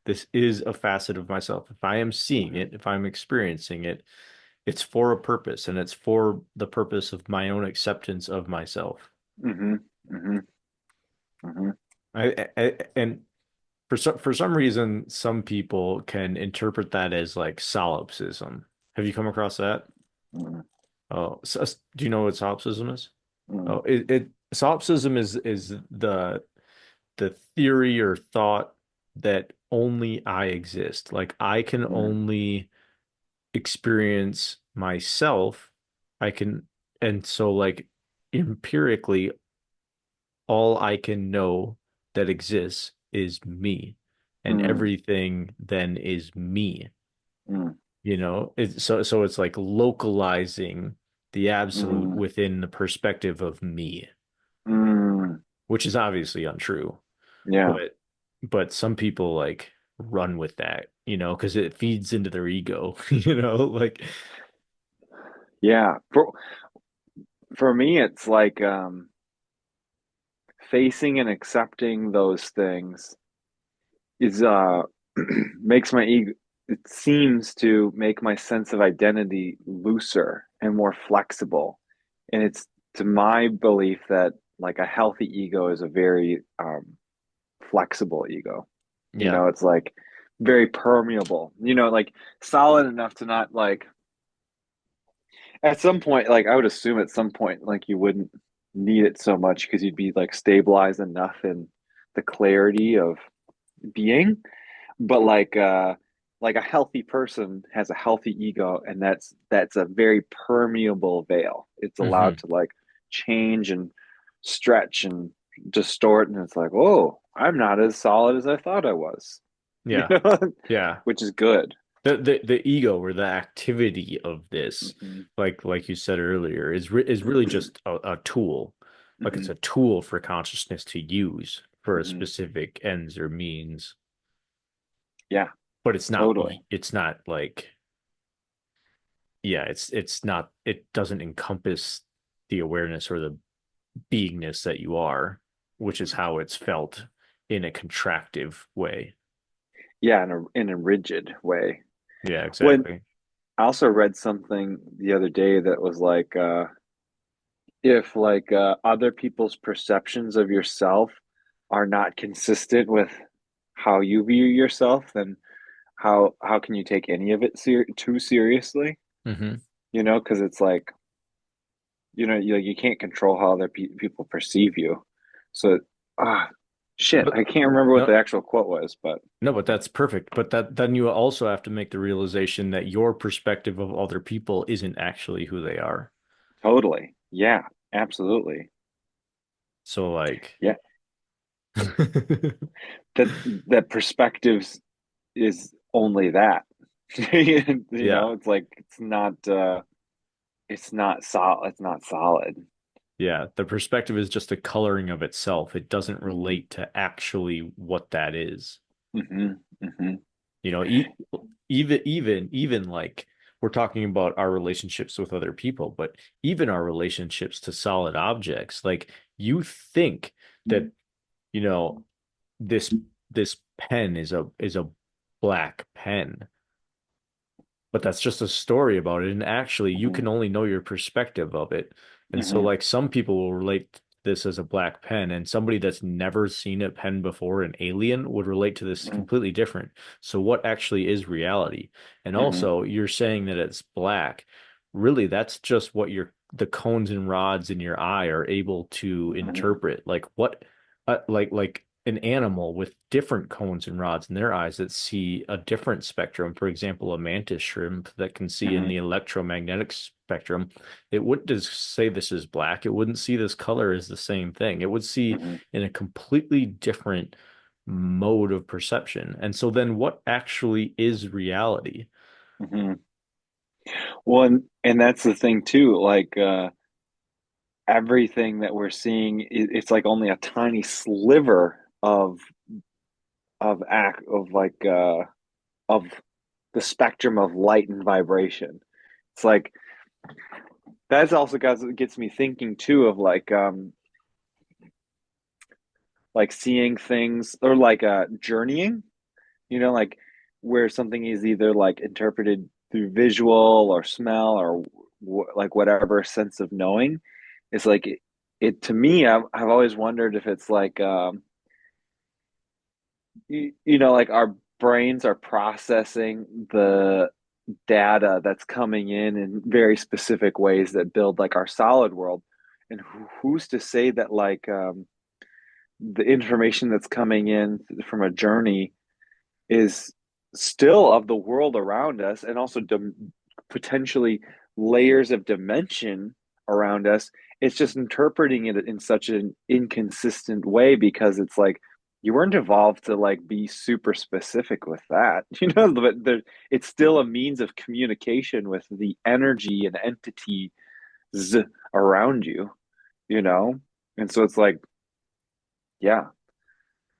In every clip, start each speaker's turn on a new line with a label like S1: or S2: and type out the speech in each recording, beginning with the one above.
S1: this is a facet of myself. If I am seeing
S2: Mm-hmm.
S1: it, if I'm experiencing it, it's for a purpose, and it's for the purpose of my own acceptance of myself.
S2: Mm-hmm. Mm-hmm. Mm-hmm.
S1: And for some reason, some people can interpret that as like solipsism. Have you come across that?
S2: Mm-hmm.
S1: Oh, do you know what solipsism is?
S2: Mm-hmm.
S1: Oh, it solipsism is the theory or thought that only I exist. Like I can only experience myself. I can, and so like empirically, all I can know that exists is me, and
S2: Mm-hmm.
S1: everything then is me.
S2: Mm-hmm.
S1: So it's like localizing the absolute
S2: Mm-hmm.
S1: within the perspective of me,
S2: Mm-hmm.
S1: which is obviously untrue.
S2: Yeah.
S1: But some people like run with that, because it feeds into their ego, like
S2: Yeah. For me, it's like facing and accepting those things is makes my ego, it seems to make my sense of identity looser and more flexible. And it's to my belief that like a healthy ego is a very flexible ego.
S1: yeah.
S2: It's like very permeable, like solid enough to not like at some point, like I would assume at some point, like you wouldn't need it so much because you'd be like stabilized enough in the clarity of being. But like a healthy person has a healthy ego, and that's a very permeable veil. It's allowed
S1: Hmm.
S2: to like change and stretch and distort, and it's like, whoa, I'm not as solid as I thought I was, you
S1: Yeah.
S2: know,
S1: Yeah.
S2: which is good.
S1: The ego or the activity of this,
S2: Hmm.
S1: like you said earlier, is really just a tool. Like it's
S2: Hmm.
S1: a tool for consciousness to use for a
S2: Hmm.
S1: specific ends or means.
S2: Yeah,
S1: But it's not
S2: totally.
S1: it's not like, yeah, it's not, it doesn't encompass the awareness or the beingness that you are, which is how it's felt in a contractive way.
S2: Yeah, in a rigid way.
S1: Yeah,
S2: When
S1: exactly.
S2: I also read something the other day that was like, if like other people's perceptions of yourself are not consistent with how you view yourself, then how can you take any of it too seriously?
S1: Hmm.
S2: Because it's like you can't control how other people perceive you. So ah shit,
S1: But
S2: I can't remember what
S1: no,
S2: the actual quote was, but
S1: no, but that's perfect. But that then you also have to make the realization that your perspective of other people isn't actually who they are.
S2: totally, yeah, absolutely,
S1: So like,
S2: yeah. That that perspectives is only that.
S1: yeah,
S2: It's like it's not solid.
S1: yeah, the perspective is just a coloring of itself. It doesn't
S2: Hmm.
S1: relate to actually what that is.
S2: Hmm. Hmm.
S1: You know, e even like we're talking about our relationships with other people, but even our relationships to solid objects, like you think that, you know, this this pen is a black pen, but that's just a story about it. And actually, you
S2: Hmm.
S1: can only know your perspective of it. And so,
S2: Hmm.
S1: like, some people will relate this as a black pen, and somebody that's never seen a pen before, an alien, would relate to this
S2: Hmm.
S1: completely different. So, what actually is reality? And
S2: Hmm.
S1: also, you're saying that it's black. Really, that's just what the cones and rods in your eye are able to
S2: Hmm.
S1: interpret. Like what, like an animal with different cones and rods in their eyes that see a different spectrum. For example, a mantis shrimp that can see in
S2: Hmm.
S1: the electromagnetic spectrum, it wouldn't just say this is black. It wouldn't see this color as the same thing. It would see
S2: Hmm.
S1: in a completely different mode of perception. And so then what actually is reality?
S2: Hmm. Well, and that's the thing too. Like everything that we're seeing, it's like only a tiny sliver of like of the spectrum of light and vibration. It's like that's also gets me thinking too of like seeing things or like journeying. like where something is either like interpreted through visual or smell or like whatever sense of knowing. It's like it to me, I've always wondered if it's like like our brains are processing the data that's coming in very specific ways that build like our solid world. And who's to say that like the information that's coming in from a journey is still of the world around us, and also potentially layers of dimension around us. It's just interpreting it in such an inconsistent way because it's like you weren't evolved to like be super specific with that, but it's still a means of communication with the energy and entities around you, you know? And so it's like, yeah,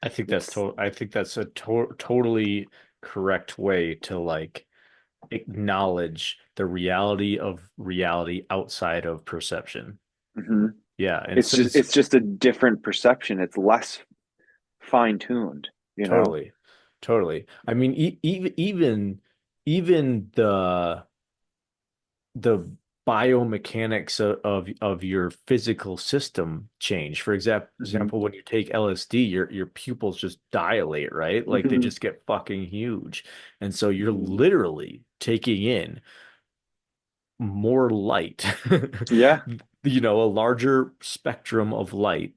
S2: it's
S1: I think that's a totally correct way to like acknowledge the reality of reality outside of perception.
S2: mhm.
S1: Yeah, and
S2: It's
S1: so
S2: just
S1: it's
S2: it's just a different perception. It's less fine-tuned, you know?
S1: totally, totally. I mean, even the biomechanics of your physical system change. For
S2: Hmm.
S1: example, when you take LSD, your pupils just dilate, right? Like they
S2: Hmm.
S1: just get fucking huge. And so you're
S2: Hmm.
S1: literally taking in more light,
S2: Yeah.
S1: a larger spectrum of light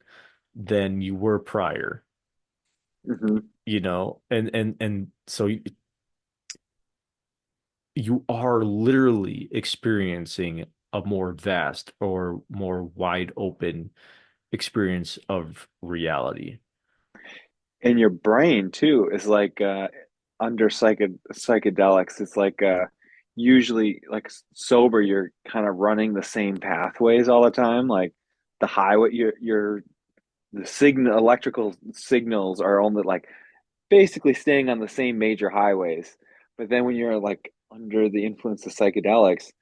S1: than you were prior,
S2: Hmm.
S1: and so you are literally experiencing a more vast or more wide open experience of reality.
S2: And your brain too is like under psychedelics, it's like usually like sober, you're kind of running the same pathways all the time. Like the highway, the signal electrical signals are only like basically staying on the same major highways. But then when you're like under the influence of psychedelics,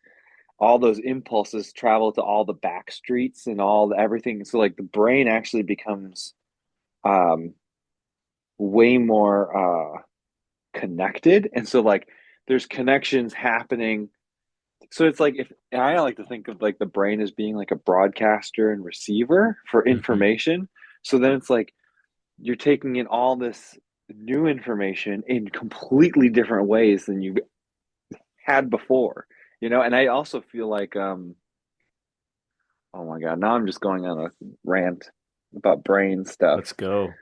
S2: all those impulses travel to all the back streets and all the everything. So like the brain actually becomes um way more connected. And so like there's connections happening. So it's like if I like to think of like the brain as being like a broadcaster and receiver for
S1: Hmm.
S2: information. So then it's like you're taking in all this new information in completely different ways than you had before, and I also feel like oh my God, now I'm just going on a rant about brain stuff.
S1: Let's go.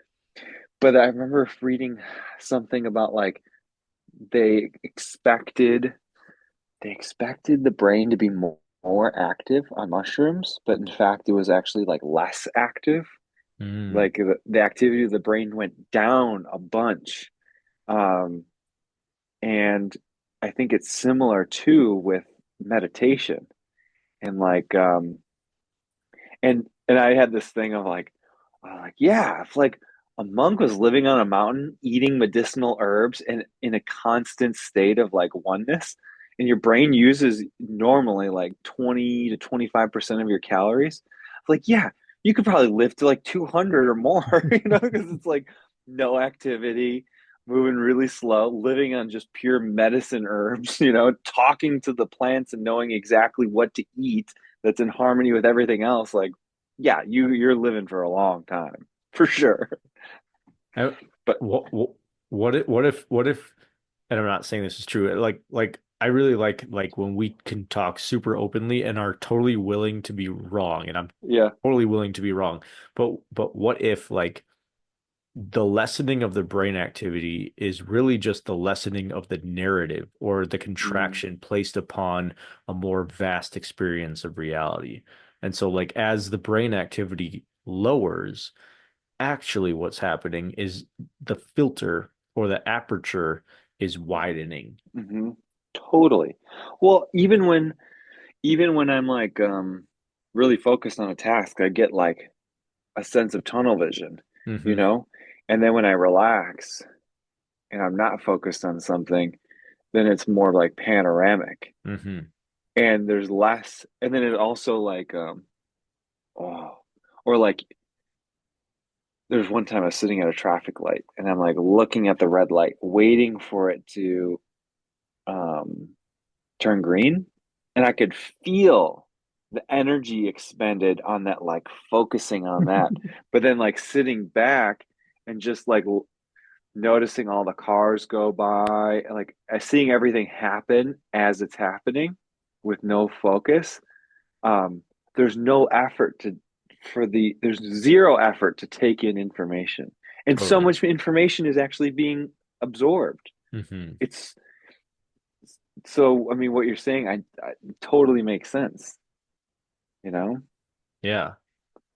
S2: But I remember reading something about like they expected they expected the brain to be more active on mushrooms, but in fact it was actually like less active.
S1: Mm.
S2: Like the activity of the brain went down a bunch. Um, and I think it's similar too with meditation. And like and I had this thing of like, yeah, if like a monk was living on a mountain eating medicinal herbs and in a constant state of like oneness, and your brain uses normally like 20 to 25% of your calories, like yeah, you could probably live to like 200 or more, because it's like no activity, moving really slow, living on just pure medicine herbs, talking to the plants and knowing exactly what to eat that's in harmony with everything else. Like yeah, you're living for a long time for sure.
S1: I,
S2: But
S1: what what if and I'm not saying this is true. Like I really like when we can talk super openly and are totally willing to be wrong, and I'm
S2: yeah.
S1: totally willing to be wrong. But what if like the lessening of the brain activity is really just the lessening of the narrative or the
S2: Mm,
S1: contraction placed upon a more vast experience of reality. And so like as the brain activity lowers, actually what's happening is the filter or the aperture is widening.
S2: hmm. Totally. Well, even when I'm like really focused on a task, I get like a sense of tunnel vision, you
S1: Hmm.
S2: know? And then when I relax and I'm not focused on something, then it's more like panoramic.
S1: Hmm.
S2: And there's less, and then it also like oh, or like there's one time I was sitting at a traffic light and I'm like looking at the red light, waiting for it to um, turn green, and I could feel the energy expended on that, like focusing on that. But then, like sitting back and just like noticing all the cars go by, like seeing everything happen as it's happening with no focus. Um, there's no effort to there's zero effort to take in information, and so
S1: Totally.
S2: much information is actually being absorbed.
S1: Hmm.
S2: It's so, I mean, what you're saying, I totally makes sense, you know?
S1: Yeah.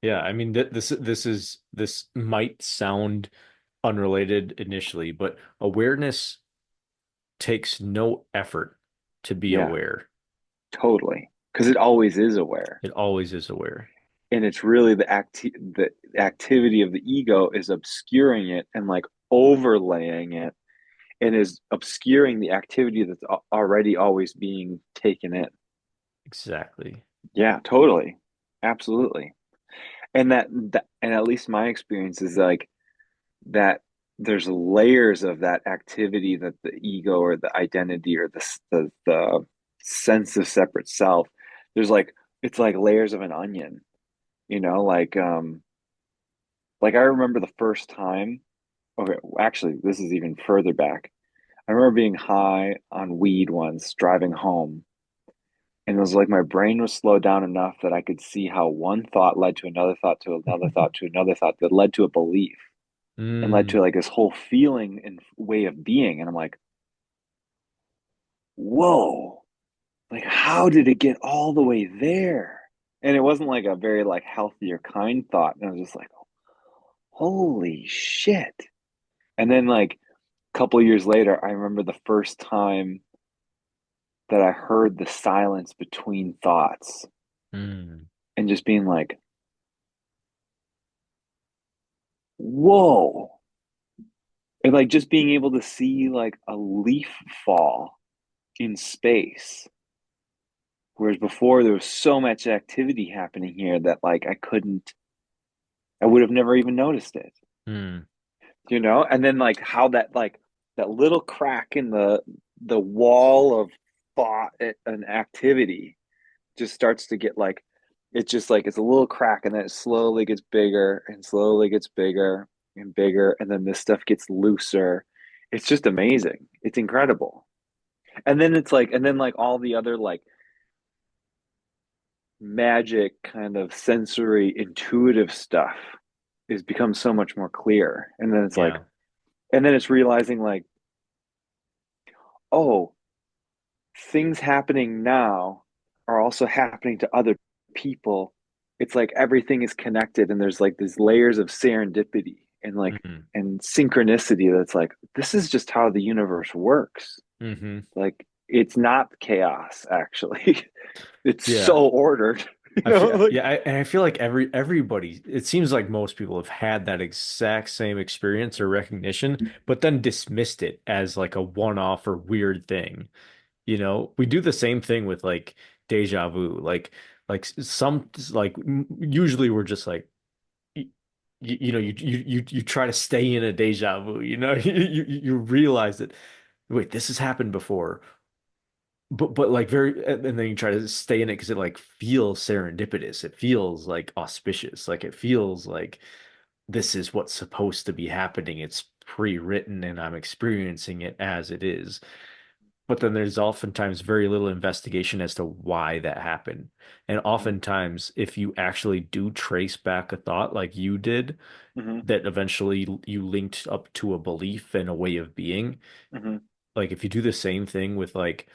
S1: Yeah. I mean, this might sound unrelated initially, but awareness takes no effort to be
S2: Yeah,
S1: aware.
S2: totally. Because it always is aware.
S1: It always is aware.
S2: And it's really the activity of the ego is obscuring it and like overlaying it, and is obscuring the activity that's already always being taken in.
S1: Exactly.
S2: Yeah, totally. Absolutely. And and at least my experience is like that there's layers of that activity that the ego or the identity or the sense of separate self, there's like, it's like layers of an onion, like I remember the first time. Okay, actually this is even further back. I remember being high on weed once driving home, and it was like my brain was slowed down enough that I could see how one thought led to another thought to another thought to another thought that led to a belief and led to
S1: Mm,
S2: like this whole feeling and way of being. And I'm like, whoa, like how did it get all the way there? And it wasn't like a very like healthy or kind thought. And I was just like, holy shit. And then like a couple of years later, I remember the first time that I heard the silence between thoughts
S1: mm,
S2: and just being like, whoa. And like just being able to see like a leaf fall in space. Whereas before there was so much activity happening here that like I would have never even noticed it,
S1: mm,
S2: And then like how that little crack in the wall of thought and activity just starts to get like, it's just like it's a little crack, and then it slowly gets bigger and slowly gets bigger and bigger, and then this stuff gets looser. It's just amazing. It's incredible. And then it's like, and then like all the other like magic kind of sensory intuitive stuff is become so much more clear. And then it's like,
S1: yeah.
S2: and then it's realizing like, oh, things happening now are also happening to other people. It's like everything is connected, and there's like these layers of serendipity and like
S1: Mm,
S2: and synchronicity that's like, this is just how the universe works.
S1: hmm.
S2: Like it's not chaos actually. It's so
S1: Yeah.
S2: ordered,
S1: I feel,
S2: like.
S1: yeah, and I feel like everybody, it seems like most people have had that exact same experience or recognition, but then dismissed it as like a one-off or weird thing. We do the same thing with like deja vu. Usually we're just like you try to stay in a deja vu, you realize that wait, this has happened before. But like very, and then you try to stay in it because it like feels serendipitous. It feels like auspicious. Like it feels like this is what's supposed to be happening. It's pre-written and I'm experiencing it as it is. But then there's oftentimes very little investigation as to why that happened. And oftentimes, if you actually do trace back a thought like you did,
S2: Mm-hmm.
S1: that eventually you linked up to a belief and a way of being,
S2: Mm-hmm.
S1: like if you do the same thing with like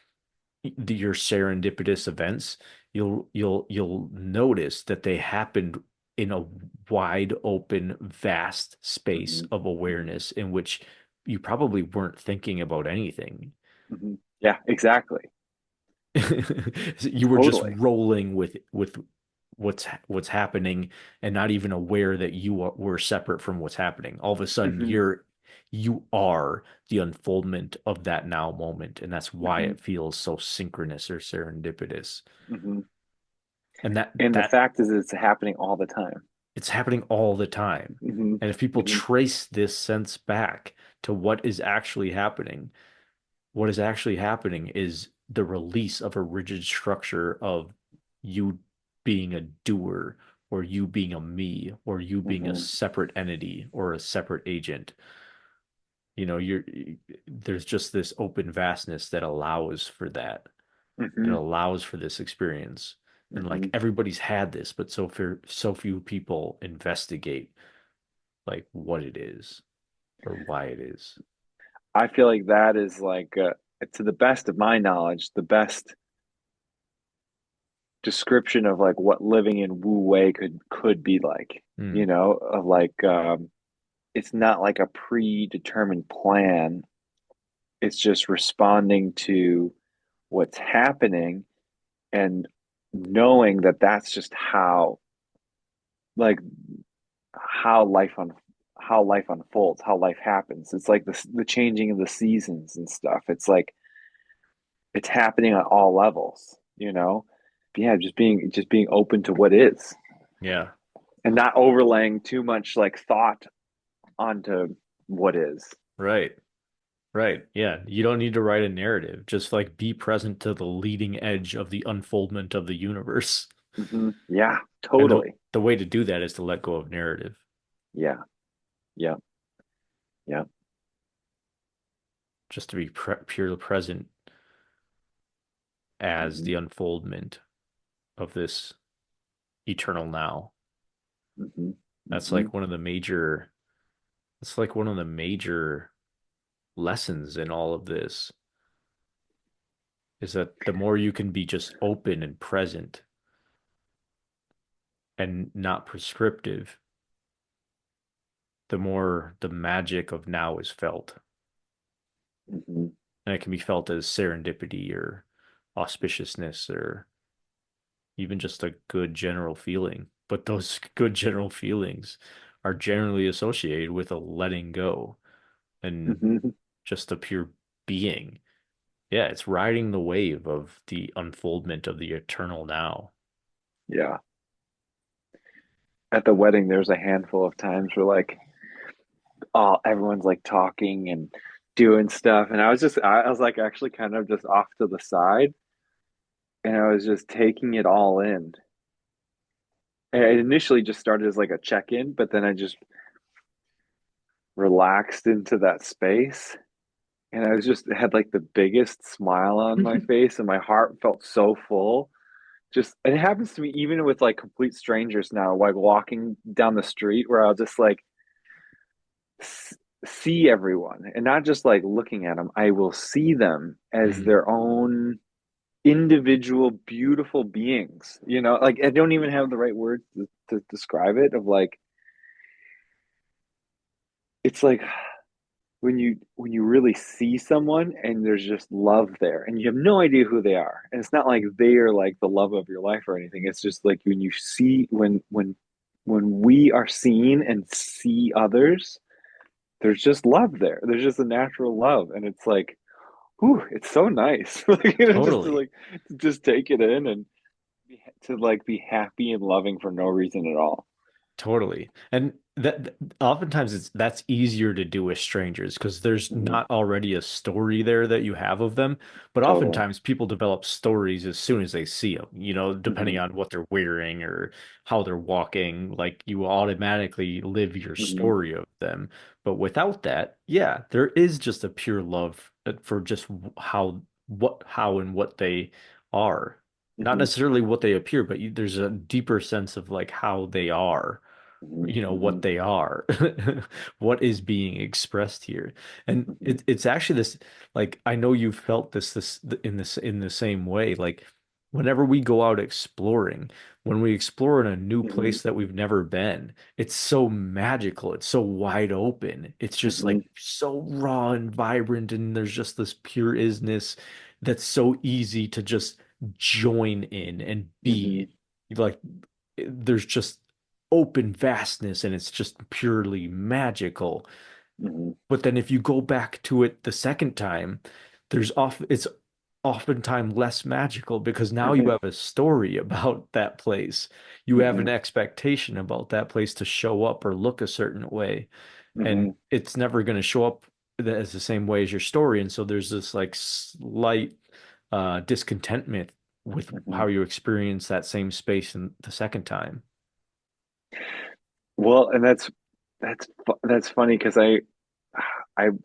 S1: your serendipitous events, you'll notice that they happened in a wide open, vast space
S2: Mm-hmm.
S1: of awareness in which you probably weren't thinking about anything.
S2: Mm-hmm. Yeah, exactly.
S1: You were just
S2: Totally.
S1: rolling with what's happening and not even aware that were separate from what's happening. All of a sudden,
S2: Mm-hmm.
S1: you are the unfoldment of that now moment, and that's why
S2: Mm-hmm.
S1: it feels so synchronous or serendipitous.
S2: Mm-hmm.
S1: And that
S2: And the
S1: that
S2: fact is, it's happening all the time.
S1: It's happening all the time.
S2: Hmm.
S1: And if people
S2: Hmm.
S1: trace this sense back to what is actually happening is the release of a rigid structure of you being a doer or you being a me or you being a
S2: Hmm.
S1: separate entity or a separate agent. You know, there's just this open vastness that allows for that. It
S2: Hmm.
S1: allows for this experience. And like
S2: Hmm.
S1: everybody's had this, but so few people investigate like what it is or why it is.
S2: I feel like that is like, to the best of my knowledge, the best description of like what living in Wu Wei could be like.
S1: Hmm.
S2: You know, of like, it's not like a predetermined plan. It's just responding to what's happening and knowing that that's just like how life un how life unfolds, how life happens. It's like the changing of the seasons and stuff. It's like it's happening on all levels, you know? But yeah, just being open to what is
S1: Yeah.
S2: and not overlaying too much like thought onto what is.
S1: Right. Right. Yeah. You don't need to write a narrative. Just like be present to the leading edge of the unfoldment of the universe.
S2: Hmm. Yeah,
S1: And
S2: totally.
S1: the way to do that is to let go of narrative,
S2: Yeah, yeah, yeah.
S1: just to be purely present as
S2: Hmm.
S1: the unfoldment of this eternal now.
S2: Hmm.
S1: That's
S2: Hmm.
S1: like one of the major, it's like one of the major lessons in all of this is that the more you can be just open and present and not prescriptive, the more the magic of now is felt.
S2: Hmm.
S1: And it can be felt as serendipity or auspiciousness or even just a good general feeling. But those good general feelings are generally associated with a letting go and
S2: Hmm.
S1: just a pure being. Yeah, it's riding the wave of the unfoldment of the eternal now.
S2: Yeah. At the wedding, there's a handful of times where like, oh, everyone's like talking and doing stuff, and I was like actually kind of just off to the side, and I was just taking it all in. And it initially just started as like a check-in, but then I just relaxed into that space, and I was just had like the biggest smile on my face, and my heart felt so full. Just and it happens to me even with like complete strangers now, like walking down the street where I'll just like see everyone and not just like looking at them. I will see them as
S1: Mm,
S2: their own individual, beautiful beings. You know, like I don't even have the right words to describe it. Of like, it's like when you really see someone and there's just love there and you have no idea who they are and it's not like they are like the love of your life or anything. It's just like when you see when we are seen and see others, there's just love there. There's just a natural love, and it's like, whew, it's so nice. Like, just to
S1: totally.
S2: like to just take it in and to like be happy and loving for no reason at all.
S1: Totally. And oftentimes that's easier to do with strangers because there's
S2: Hmm.
S1: not already a story there that you have of them. But
S2: Totally.
S1: oftentimes people develop stories as soon as they see them, you know,
S2: Hmm.
S1: depending on what they're wearing or how they're walking, like you automatically live your
S2: Hmm.
S1: story of them. But without that, yeah, there is just a pure love for just how and what they are. Not
S2: Hmm.
S1: necessarily what they appear, but there's a deeper sense of like how they are,
S2: Hmm.
S1: you know,
S2: Hmm.
S1: what they are, what is being expressed here. And
S2: Hmm.
S1: it's actually this, like, I know you've felt this in the same way. Like whenever we go out exploring, when we explore in a new
S2: Hmm.
S1: place that we've never been, it's so magical. It's so wide open. It's just
S2: Hmm.
S1: like so raw and vibrant. And there's just this pure isness that's so easy to just join in and
S2: Hmm.
S1: be like, there's just open vastness and it's just purely magical.
S2: Hmm.
S1: But then if you go back to it the second time, it's oftentimes less magical because now you
S2: hmm
S1: have a story about that place. You have an
S2: hmm
S1: expectation about that place to show up or look a certain way, and
S2: hmm
S1: it's never going to show up as the same way as your story. And so there's this like slight discontentment with
S2: hmm
S1: how you experience that same space in the second time.
S2: Well, and that's funny because I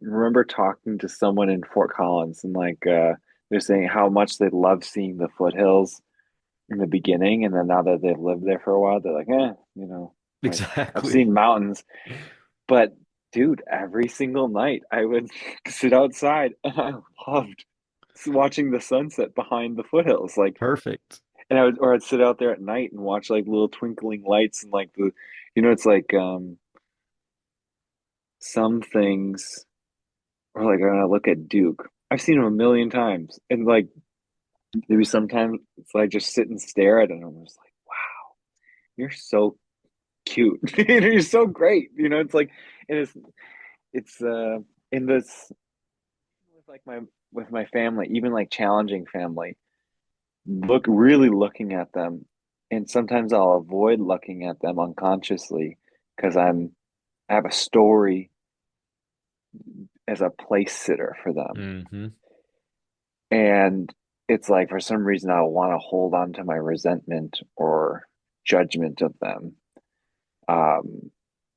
S2: remember talking to someone in Fort Collins and like they're saying how much they love seeing the foothills in the beginning, and then now that they've lived there for a while, they're like, like I've
S1: Exactly.
S2: seen mountains, but dude, every single night I would sit outside and I loved watching the sunset behind the foothills, like,
S1: Perfect.
S2: and I'd sit out there at night and watch like little twinkling lights and like it's like some things, or like when I look at Duke, I've seen him a million times, and like maybe sometimes it's like just sit and stare at him, and I'm just like, wow, you're so cute, you're so great, it's like, and it's in this with like my family, even like challenging family, really looking at them, and sometimes I'll avoid looking at them unconsciously because I have a story as a place sitter for them.
S1: Hmm.
S2: And it's like for some reason I want to hold on to my resentment or judgment of them, um,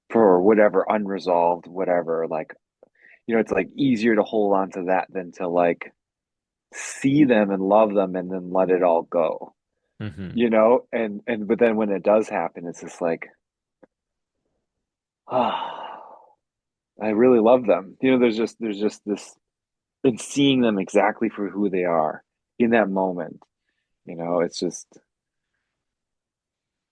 S2: for whatever unresolved, whatever. Like, it's like easier to hold on to that than to like see them and love them and then let it all go.
S1: Hmm.
S2: And but then when it does happen, it's just like, ah, I really love them. There's just this, and seeing them exactly for who they are in that moment. It's just,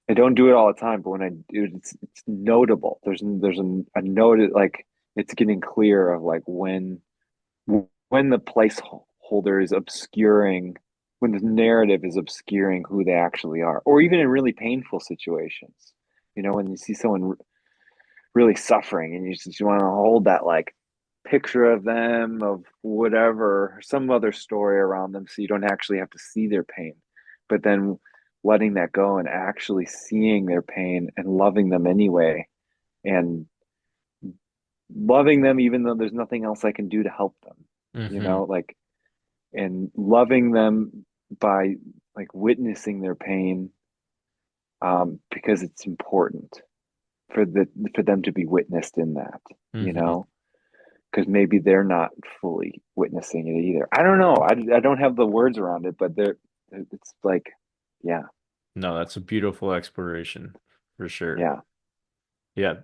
S2: I don't do it all the time, but when I do, it's notable. There's a noted, like, it's getting clear of like when the placeholder is obscuring, when the narrative is obscuring who they actually are, or even in really painful situations. When you see someone really suffering and you want to hold that like picture of them, of whatever, some other story around them, so you don't actually have to see their pain, but then letting that go and actually seeing their pain and loving them anyway, and loving them even though there's nothing else I can do to help them,
S1: Hmm.
S2: like, and loving them by like witnessing their pain, because it's important for them to be witnessed in that, you
S1: Hmm.
S2: know because maybe they're not fully witnessing it either. I don't know. I don't have the words around it, but it's like, yeah,
S1: No, that's a beautiful exploration for sure.
S2: yeah.
S1: Yeah.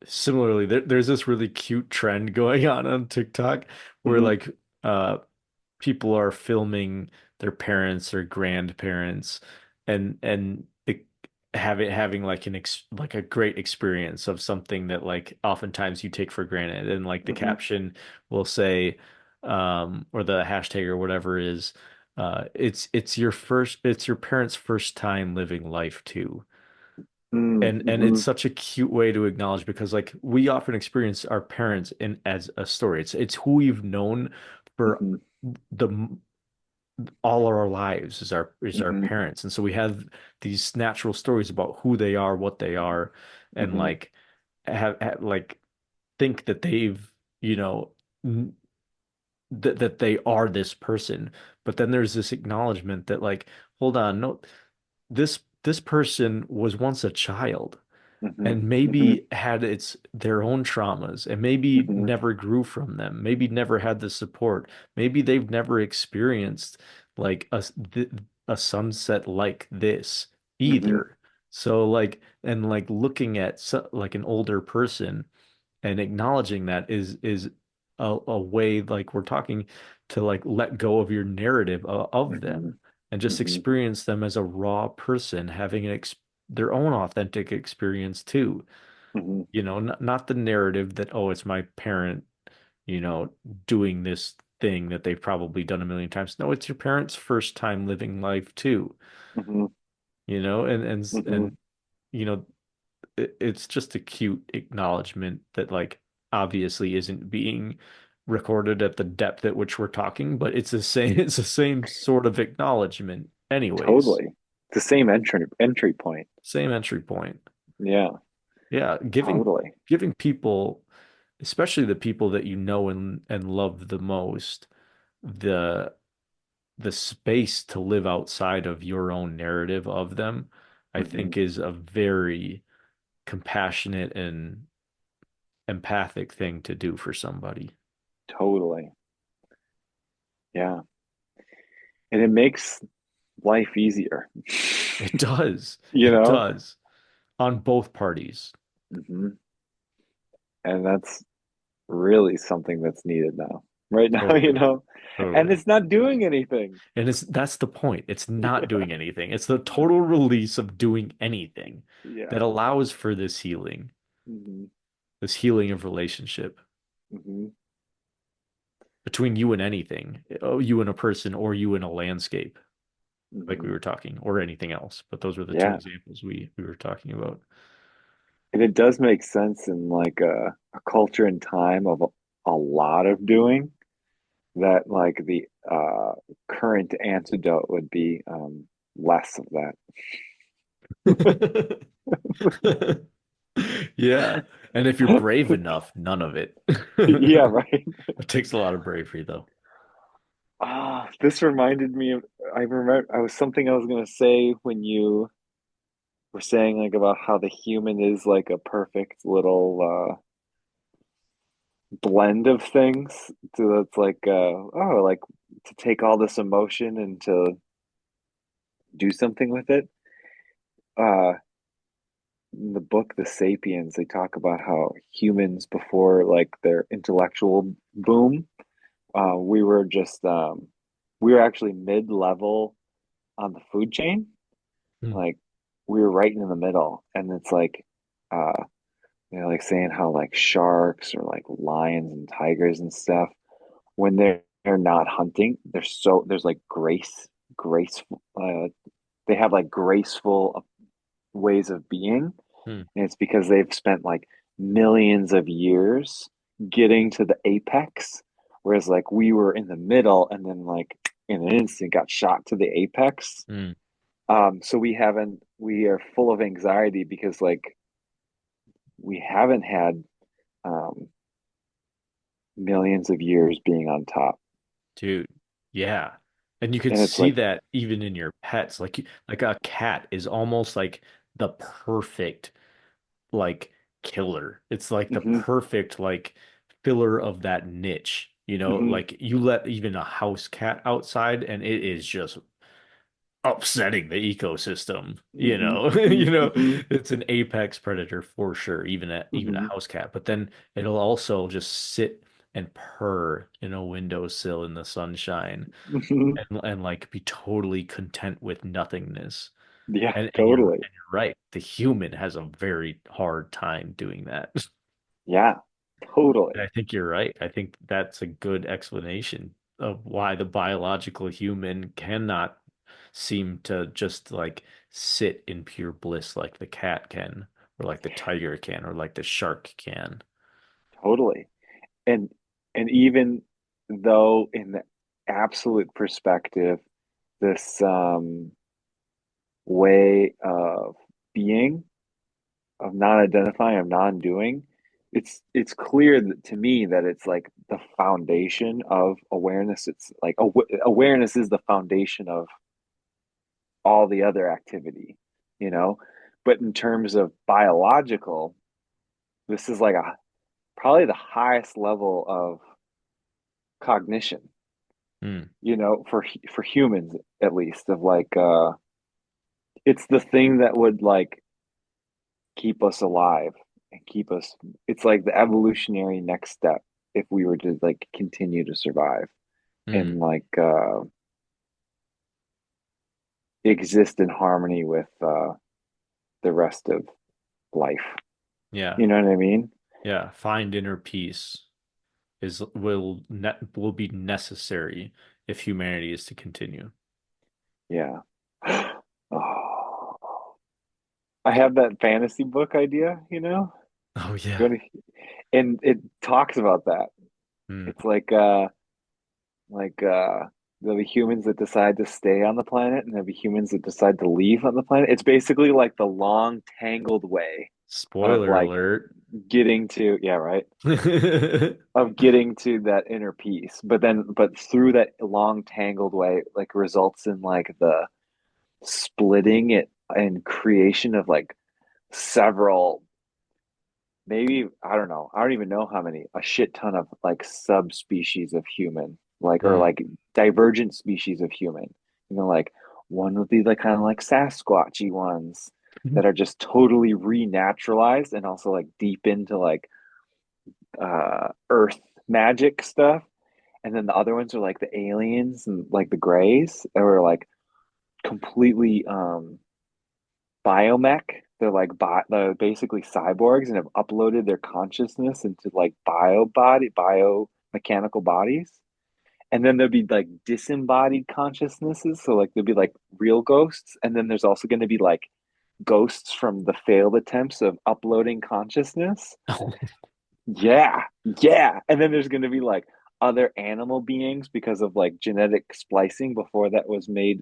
S1: Similarly, there's this really cute trend going on TikTok where
S2: hmm
S1: like uh people are filming their parents or grandparents and having like like a great experience of something that like oftentimes you take for granted, and like the
S2: hmm
S1: caption will say or the hashtag or whatever is it's your parents' first time living life too. And it's
S2: hmm
S1: such a cute way to acknowledge because like we often experience our parents in as a story. It's who we've known for
S2: hmm
S1: the all our lives is our
S2: hmm
S1: parents. And so we have these natural stories about who they are, what they are, and
S2: hmm
S1: like have like think that they've, you know, that they are this person. But then there's this acknowledgement that like, hold on, no, this person was once a child
S2: hmm
S1: and
S2: hmm
S1: maybe had their own traumas and maybe
S2: hmm
S1: never grew from them, maybe never had the support, maybe they've never experienced like a sunset like this
S2: hmm
S1: either. So like and like looking at like an older person and acknowledging that is a way like we're talking to like let go of your narrative of
S2: hmm
S1: them and just
S2: hmm
S1: experience them as a raw person having their own authentic experience too.
S2: hmm
S1: You know, not the narrative that, oh, it's my parent, you know, doing this thing that they've probably done a million times. No, it's your parents' first time living life too,
S2: hmm
S1: you know,
S2: hmm
S1: and you know, it's just a cute acknowledgement that like obviously isn't being recorded at the depth at which we're talking, but it's the same it's the same sort of acknowledgement anyways.
S2: Totally. It's the same entry point.
S1: Same entry point.
S2: Yeah,
S1: Yeah,
S2: totally.
S1: giving people, especially the people that you know and love the most, the the space to live outside of your own narrative of them, I
S2: Hmm.
S1: think is a very compassionate and empathic thing to do for somebody.
S2: Totally. Yeah. And it makes life easier.
S1: It does.
S2: You
S1: It
S2: know?
S1: does on both parties.
S2: Hmm. And that's really something that's needed now. Right now, you
S1: Totally.
S2: know? And
S1: Totally.
S2: it's not doing anything.
S1: And that's the point. It's not
S2: Yeah.
S1: doing anything. It's the total release of doing anything that
S2: Yeah.
S1: allows for
S2: Hmm.
S1: this healing of relationship
S2: Hmm.
S1: between you and anything, you and a person or you and a landscape, like we
S2: Hmm.
S1: were talking, or anything else. But those were the two
S2: Yeah.
S1: examples we were talking about.
S2: And it does make sense in like a culture and time of a lot of doing that like the current antidote would be less of
S1: Yeah. And if you're
S2: that.
S1: brave enough, none of it.
S2: Yeah, right.
S1: It takes a lot of bravery, though.
S2: This reminded me of I remember I was something I was gonna say when you were saying like about how the human is like a perfect little blend of things. So that's like oh like to take all this emotion and to do something with it. Uh in the book The Sapiens, they talk about how humans before like their intellectual boom, we were just we were actually mid-level on the food chain.
S1: Hmm.
S2: Like we were right in the middle. And it's like uh like saying how like sharks or like lions and tigers and stuff, when they're not hunting, there's like graceful they have like graceful ways of being.
S1: Hmm.
S2: And it's because they've spent like millions of years getting to the apex, whereas like we were in the middle and then like in an instant got shot to the apex.
S1: Hmm.
S2: So we are full of anxiety because like we haven't had um, millions of years being on top.
S1: Dude, yeah. And you could
S2: And it's
S1: see
S2: like,
S1: that even in your pets. Like a cat is almost like the perfect like killer. It's like the
S2: hmm,
S1: perfect like filler of that niche. You know,
S2: hmm,
S1: like you let even a house cat outside and it is just upsetting the ecosystem. You
S2: hmm,
S1: know,
S2: hmm,
S1: you know,
S2: hmm,
S1: it's an apex predator for sure, even a
S2: hmm,
S1: house cat. But then it'll also just sit and purr in a windowsill in the sunshine
S2: hmm.
S1: and like be totally content with nothingness.
S2: Yeah,
S1: And
S2: totally.
S1: you're right. The human has a very hard time doing that.
S2: Yeah,
S1: And I
S2: totally.
S1: think you're right. I think that's a good explanation of why the biological human cannot seem to just like sit in pure bliss like the cat can, or like the tiger can, or like the shark can.
S2: Totally. And even though in the absolute perspective, this way of being, of non-identifying, of non-doing, it's clear that, to me, that it's like the foundation of awareness. It's like awareness is the foundation of all the other activity, you know. But in terms of biological, this is like a probably the highest level of cognition,
S1: Hmm.
S2: you know, for humans at least, of like it's the thing that would like keep us alive and keep us, it's like the evolutionary next step if we were to like continue to survive
S1: Hmm.
S2: and like exist in harmony with the rest of life.
S1: Yeah.
S2: You know what I mean?
S1: Yeah. Find inner peace will be necessary if humanity is to continue.
S2: Yeah. Oh, I have that fantasy book idea, you know?
S1: Oh yeah.
S2: Gonna, and it talks about that.
S1: Mm.
S2: It's like there'll be humans that decide to stay on the planet, and there'll be humans that decide to leave on the planet. It's basically like the long tangled way of
S1: Spoiler
S2: like
S1: alert.
S2: getting to, yeah, right, of getting to that inner peace. But through that long tangled way, like results in like the splitting it and creation of like several, maybe, I don't know, I don't even know how many, a shit ton of like subspecies of human, like, or
S1: Mm.
S2: like divergent species of human. Like one would be like kind of like Sasquatchy ones that are just totally renaturalized and also like deep into like earth magic stuff. And then the other ones are like the aliens and like the grays that were like completely biomech. They're like they're basically cyborgs and have uploaded their consciousness into like biomechanical bodies. And then there'll be like disembodied consciousnesses. So like there'll be like real ghosts. And then there's also going to be like ghosts from the failed attempts of uploading consciousness. Yeah, yeah. And then there's going to be like other animal beings because of like genetic splicing before that was made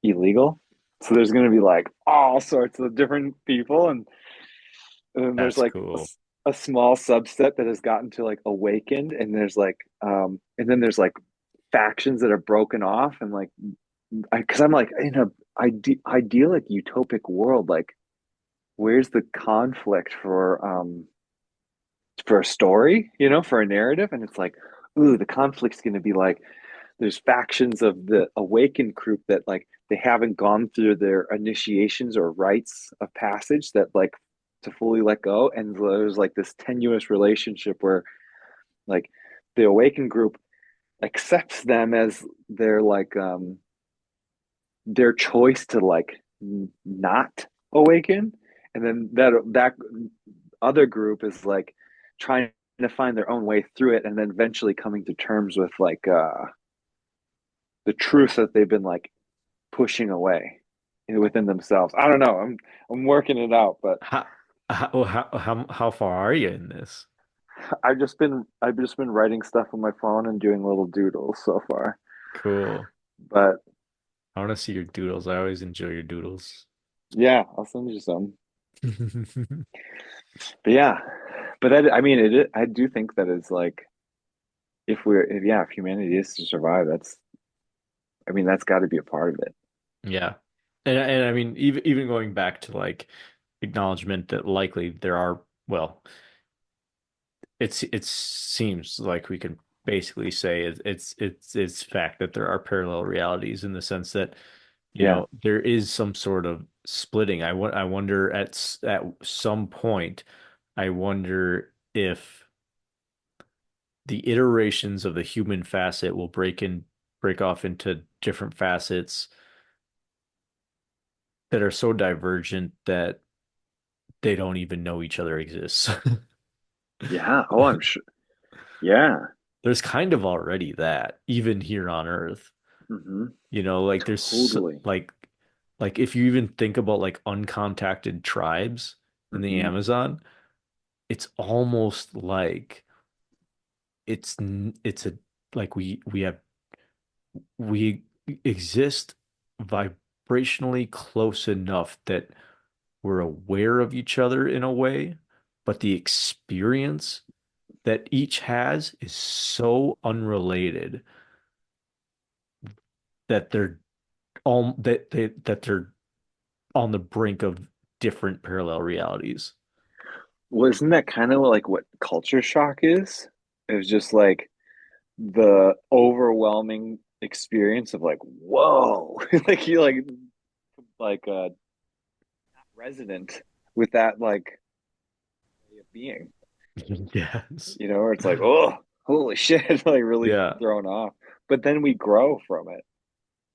S2: illegal. So there's going to be like all sorts of different people, and then there's
S1: That's
S2: like
S1: cool.
S2: a small subset that has gotten to like awakened, and there's like and then there's like factions that are broken off, and like because I'm like in a idyllic utopic world, like where's the conflict for a story, for a narrative, and it's like, ooh, the conflict's going to be like there's factions of the awakened group that like they haven't gone through their initiations or rites of passage that like to fully let go, and there's like this tenuous relationship where like the awakened group accepts them as their choice to like not awaken, and then that other group is like trying to find their own way through it, and then eventually coming to terms with like the truth that they've been like pushing away within themselves. I don't know. I'm working it out, but
S1: How, how far are you in this?
S2: I've just been writing stuff on my phone and doing little doodles so far.
S1: Cool.
S2: But
S1: I want to see your doodles. I always enjoy your doodles.
S2: yeah, I'll send you some. But yeah, but that I mean I do think that it's like if humanity is to survive, that's got to be a part of it.
S1: Yeah. And I mean even going back to like acknowledgement that likely there are, well, it seems like we can basically say it's fact that there are parallel realities in the sense that,
S2: Yeah,
S1: there is some sort of splitting. I wonder at some point, I wonder if the iterations of the human facet will break off into different facets that are so divergent that they don't even know each other exists.
S2: yeah. Oh, I'm sure. Yeah.
S1: There's kind of already that, even here on Earth.
S2: Hmm.
S1: Like
S2: Totally.
S1: like if you even think about like uncontacted tribes in the
S2: Hmm.
S1: Amazon, it's almost like it's a like we exist vibrationally close enough that we're aware of each other in a way, but the experience that each has is so unrelated that they're on the brink of different parallel realities.
S2: Wasn't that kind of like what culture shock is? It was just like the overwhelming experience of like, whoa, like you like resident with that like way of being,
S1: Yes.
S2: where it's like, oh, holy shit, like really
S1: Yeah,
S2: thrown off. But then we grow from it.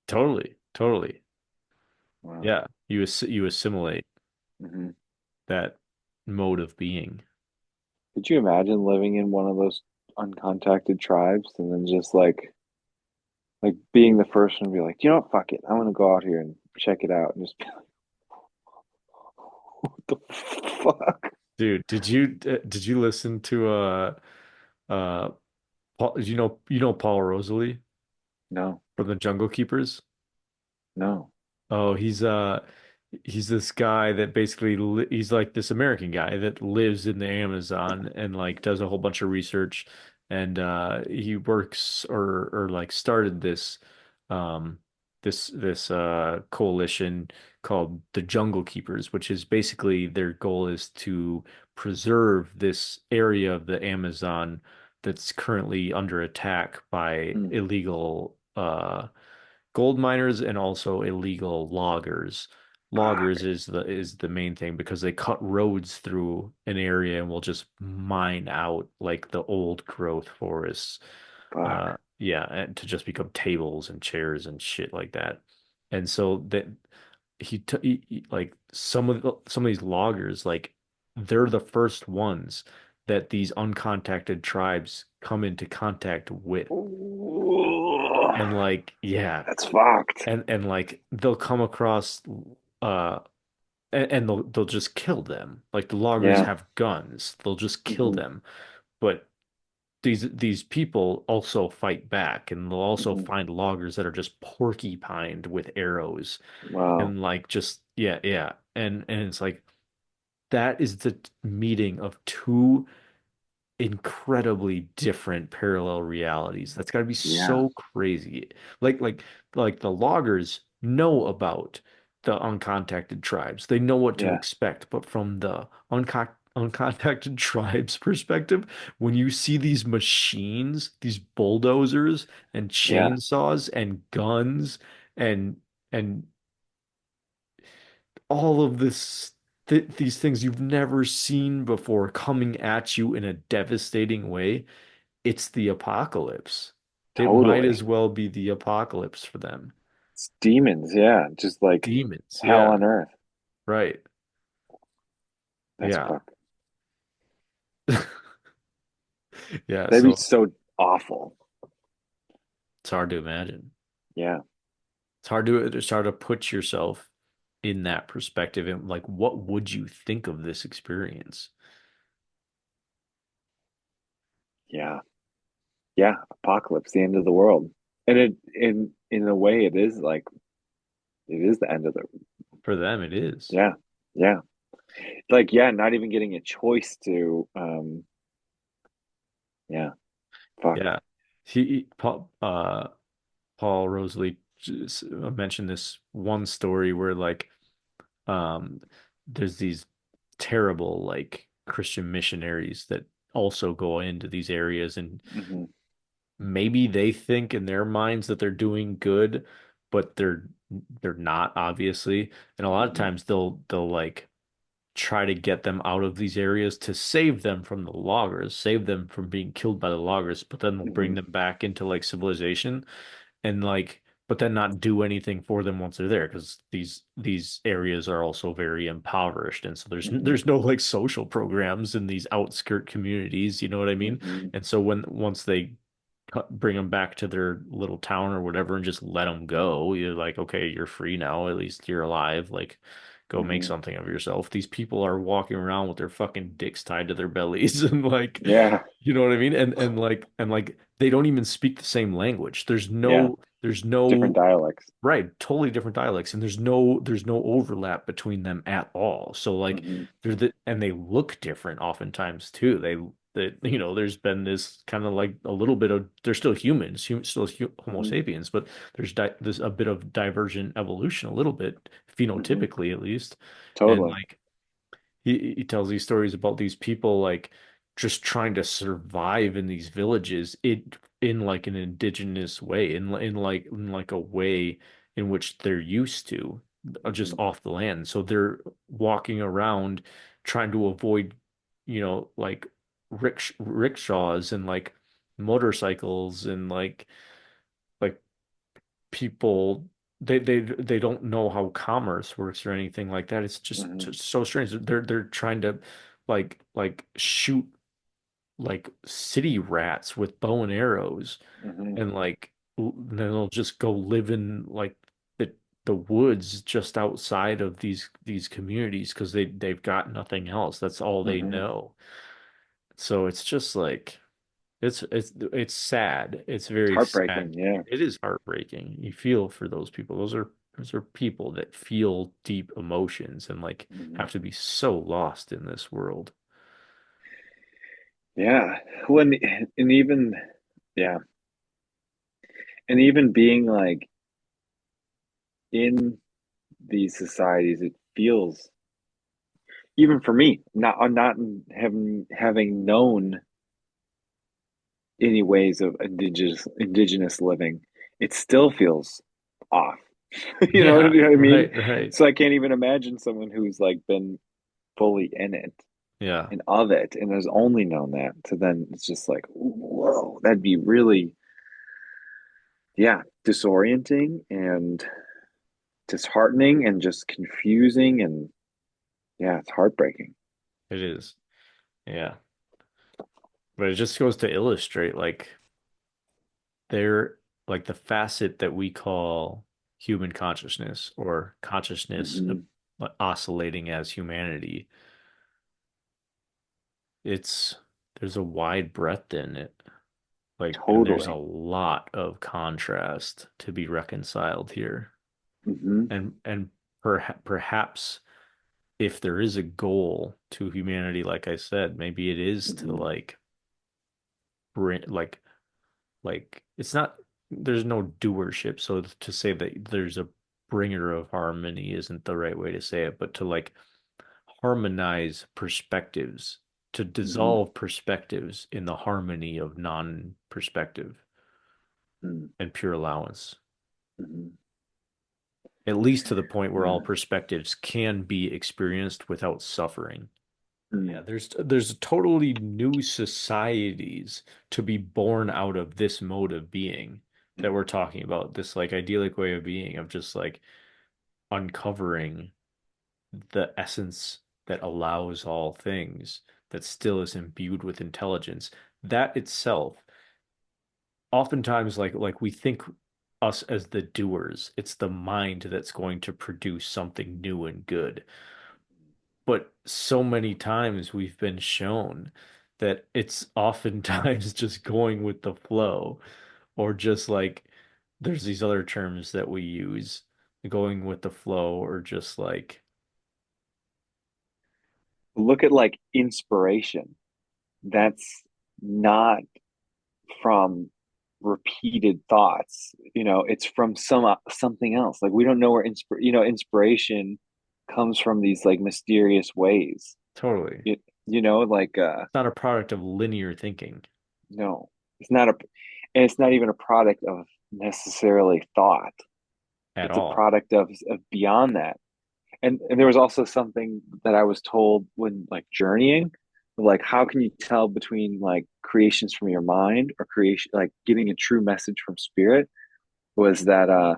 S1: totally, totally.
S2: Wow.
S1: Yeah, you assimilate
S2: Hmm.
S1: that mode of being.
S2: Could you imagine living in one of those uncontacted tribes and then just like being the first one to be like, you know what, fuck it, I'm gonna go out here and check it out and just be like, what the fuck?
S1: Dude, did you listen to Paul, you know Paul Rosalie
S2: No,
S1: from the Jungle Keepers?
S2: no.
S1: Oh, he's this guy that basically he's like this American guy that lives in the Amazon and like does a whole bunch of research and he works or like started um this coalition called the Jungle Keepers, which is basically their goal is to preserve this area of the Amazon that's currently under attack by
S2: Mm.
S1: illegal gold miners and also illegal loggers. Loggers
S2: Fuck.
S1: is the main thing because they cut roads through an area and will just mine out like the old growth forests.
S2: Fuck.
S1: Yeah, and to just become tables and chairs and shit like that. And so that like some of these loggers like they're the first ones that these uncontacted tribes come into contact with.
S2: Ooh,
S1: And like, yeah,
S2: that's fucked.
S1: and like they'll come across uh and they'll just kill them. Like the loggers
S2: Yeah.
S1: have guns. They'll just kill
S2: Hmm.
S1: them. But these people also fight back and they'll also
S2: Hmm.
S1: find loggers that are just porcupined with arrows
S2: Wow.
S1: and like just yeah, yeah. And it's like that is the meeting of two incredibly different parallel realities. That's got to be
S2: Yeah.
S1: so crazy. Like like like the loggers know about the uncontacted tribes. They know what to
S2: Yeah.
S1: expect, but from the uncontacted tribes perspective, when you see these machines, these bulldozers and
S2: Yeah.
S1: chainsaws and guns and and all of these things you've never seen before coming at you in a devastating way, it's the apocalypse. It might
S2: Totally.
S1: as well be the apocalypse for them.
S2: It's demons. Yeah. Just like
S1: Demons,
S2: hell
S1: yeah,
S2: on earth.
S1: right.
S2: That's
S1: Yeah.
S2: fucked.
S1: Yeah,
S2: That'd be
S1: so
S2: so awful.
S1: it's hard to imagine.
S2: Yeah.
S1: It's hard to put yourself in that perspective and like what would you think of this experience
S2: Yeah. Yeah. Apocalypse, the end of the world. And it in a way it is like it is the end of the
S1: for them it is.
S2: yeah. Yeah. Like yeah, not even getting a choice to yeah. Fuck.
S1: Yeah. Paul Rosalie just mentioned this one story where like um there's these terrible like Christian missionaries that also go into these areas and
S2: Hmm.
S1: maybe they think in their minds that they're doing good, but they're not obviously. And a lot of
S2: Hmm.
S1: times they'll like try to get them out of these areas to save them from the loggers, save them from being killed by the loggers, but then they'll bring
S2: Hmm.
S1: them back into like civilization and like but then not do anything for them once they're there because these areas are also very impoverished and so there's
S2: Hmm.
S1: there's no like social programs in these outskirt communities, you know what I mean?
S2: Hmm.
S1: And so when once they bring them back to their little town or whatever and just let them go, you're like, okay, you're free now, at least you're alive, like go make
S2: Hmm.
S1: something of yourself. These people are walking around with their fucking dicks tied to their bellies and like
S2: Yeah.
S1: you know what I mean? And like they don't even speak the same language. There's
S2: Yeah.
S1: no there's
S2: Different
S1: no
S2: dialects.
S1: right, totally different dialects and there's no overlap between them at all. So like
S2: Hmm.
S1: and they look different oftentimes too. There's been this kind of like a little bit of they're still humans, still Homo
S2: Hmm.
S1: sapiens, but there's a bit of divergent evolution a little bit
S2: Hmm.
S1: phenotypically at least. And
S2: Totally.
S1: like he tells these stories about these people like just trying to survive in these villages in like an indigenous way in like a way in which they're used to just
S2: Hmm.
S1: off the land. So they're walking around trying to avoid like rickshaws and like motorcycles and like people they don't know how commerce works or anything like that. It's
S2: Hmm.
S1: just so strange. They're trying to like shoot like city rats with bow and arrows
S2: Hmm.
S1: and like then they'll just go live in like the woods just outside of these communities because they've got nothing else. That's all they
S2: Hmm.
S1: know. So it's just like It's sad. It's
S2: It's
S1: very
S2: heartbreaking.
S1: sad.
S2: Yeah.
S1: It is heartbreaking. You feel for those people. Those are people that feel deep emotions and like
S2: Mhm.
S1: have to be so lost in this world.
S2: Yeah. When and even yeah, and even being like in these societies, it feels even for me, not having known any ways of indigenous living, it still feels off.
S1: Yeah,
S2: You know what I mean?
S1: right, right.
S2: So I can't even imagine someone who's like been fully in it
S1: Yeah,
S2: and of it and has only known that. So then it's just like, whoa, that'd be really, yeah, disorienting and disheartening and just confusing and yeah, it's heartbreaking.
S1: it is. Yeah. But it just goes to illustrate like they're like the facet that we call human consciousness or consciousness
S2: Hmm.
S1: oscillating as humanity. It's there's a wide breadth in it. Like, and there's a
S2: Totally.
S1: lot of contrast to be reconciled here.
S2: Hmm.
S1: And perhaps if there is a goal to humanity, like I said, maybe it is to
S2: Hmm.
S1: like bring like it's not there's no doership. So to say that there's a bringer of harmony isn't the right way to say it, but to like harmonize perspectives, to
S2: Hmm.
S1: dissolve perspectives in the harmony of non-perspective and pure allowance,
S2: Hmm.
S1: at least to the point where all
S2: Yeah.
S1: perspectives can be experienced without suffering.
S2: Mm.
S1: Yeah, there's totally new societies to be born out of this mode of being that we're talking about, this like idyllic way of being of just like uncovering the essence that allows all things that still is imbued with intelligence. That itself, oftentimes like we think us as the doers, it's the mind that's going to produce something new and good. But so many times we've been shown that it's oftentimes just going with the flow, or just like there's these other terms that we use, going with the flow, or just like
S2: Look at like inspiration. That's not from repeated thoughts. It's from something else. Like we don't know where inspiration comes from these like mysterious ways.
S1: totally.
S2: Like
S1: It's not a product of linear thinking
S2: no, it's not a, and it's not even a product of necessarily thought.
S1: at
S2: It's a
S1: all.
S2: product of beyond that. And there was also something that I was told when like journeying, like how can you tell between like creations from your mind or creation, like getting a true message from spirit, was that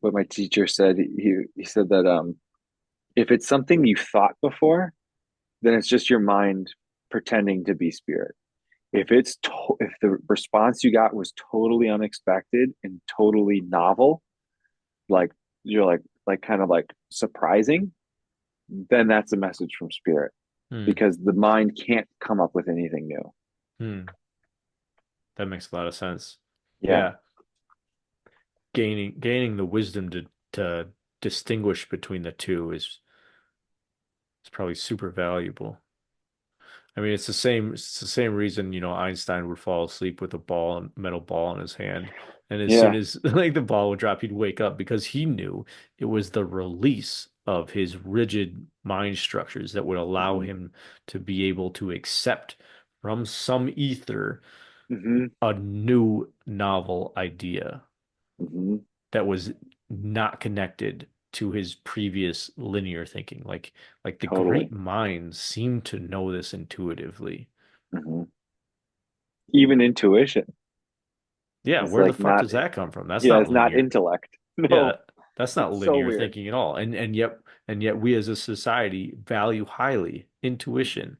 S2: what my teacher said. He said that if it's something you thought before, then it's just your mind pretending to be spirit. If the response you got was totally unexpected and totally novel, like you're like kind of like surprising, then that's a message from spirit
S1: Hmm.
S2: because the mind can't come up with anything new.
S1: Hmm. That makes a lot of sense.
S2: Yeah.
S1: Yeah, gaining the wisdom to distinguish between the two is probably super valuable. I mean, it's the same reason, Einstein would fall asleep with a metal ball in his hand. And as soon
S2: Yeah.
S1: as like the ball would drop, he'd wake up because he knew it was the release of his rigid mind structures that would allow
S2: Hmm.
S1: him to be able to accept from some ether
S2: Hmm.
S1: a new novel idea
S2: Hmm.
S1: that was not connected to his previous linear thinking. Like the great
S2: Totally.
S1: minds seem to know this intuitively.
S2: Hmm. Even intuition
S1: Yeah,
S2: is
S1: where the
S2: like
S1: fuck
S2: not,
S1: does that come from? That's
S2: yeah,
S1: not
S2: it's not
S1: linear.
S2: intellect.
S1: Yeah,
S2: No,
S1: that's not
S2: it's so
S1: linear
S2: weird.
S1: thinking at all. And yet we as a society value highly intuition